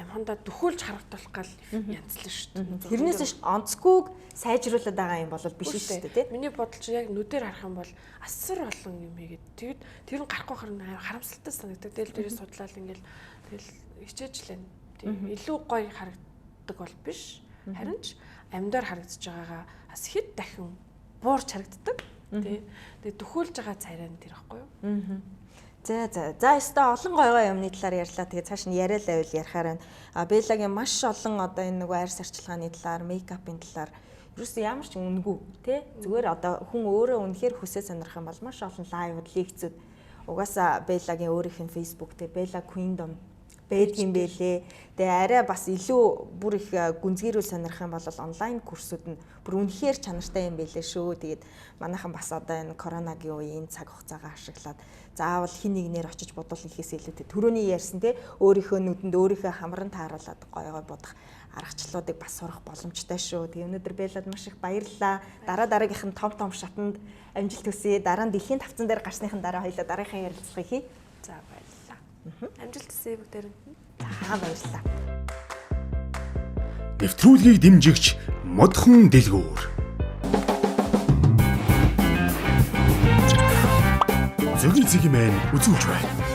амхандаа дөхүүлж харагдуулах гал янзлаа шүү дээ. Тэрнээс ш онцгүйг сайжруулад байгаа юм бол биш шүү дээ тий. Миний бодол чи яг нүдээр харах юм бол асар олон юм хийгээд тэгэд тэр нь гарахгүй харамсалтай санагддаг. Тэгэл дээрээ судлаад ингээл тэгэл хичээжлээ. Тийм илүү гоё харагддаг бол биш. Харин ч амьдаар харагдаж байгаагаа бас хэд дахин буурч харагддаг. Тэгээ дөхүүлж байгаа царай нь тэр ихгүй юу? За өстой олон гой юмны талаар ярьлаа. Тэгээ цааш нь яриа л байвал ярихаар байна. Беллагийн маш олон одоо энэ нөгөө арьс арчилгааны талаар, мейкапын талаар ерөөсөө ямар ч үнэгүй тий. Зүгээр одоо хүн өөрөө үнэхээр хүсээ сонирх юм бол маш олон лайвд, лекцүүд угаасаа Беллагийн өөрийнх нь Facebook тэгээ Bella Queendom байдгийн байлээ. Тэгээ арай бас илүү бүр их гүнзгийрүүл сонирх юм бол онлайн курсууд нь бүр үнэхээр чанартай юм байлээ шүү. Тэгээд манайхан бас одоо энэ коронавигийн үеийн цаг хугацаагаа ашиглаад заавал хин нэгнээр очиж бодвол ихээс илүүтэй төрөний ярьсан те өөрийнхөө нүдэнд өөрийнхөө хамран тааруулаад гой бодох аргачлалуудыг бас сурах боломжтой шүү. Тэгээ өнөөдөр Беллад маш их баярлалаа. Дараагийнх нь том шатанд амжилт хүсье. Дараа нь дэлхийн тавцан дээр гарсныхан дараа хоёлаа дараагийн ярилцлагыг хий. За баярлалаа. Амжилт хүсье бүгдээр. Баярлалаа. Нэвтрүүлгийг дэмжигч модхон дэлгүүр. Зөвхөн зэгмэн үзүүлж байна.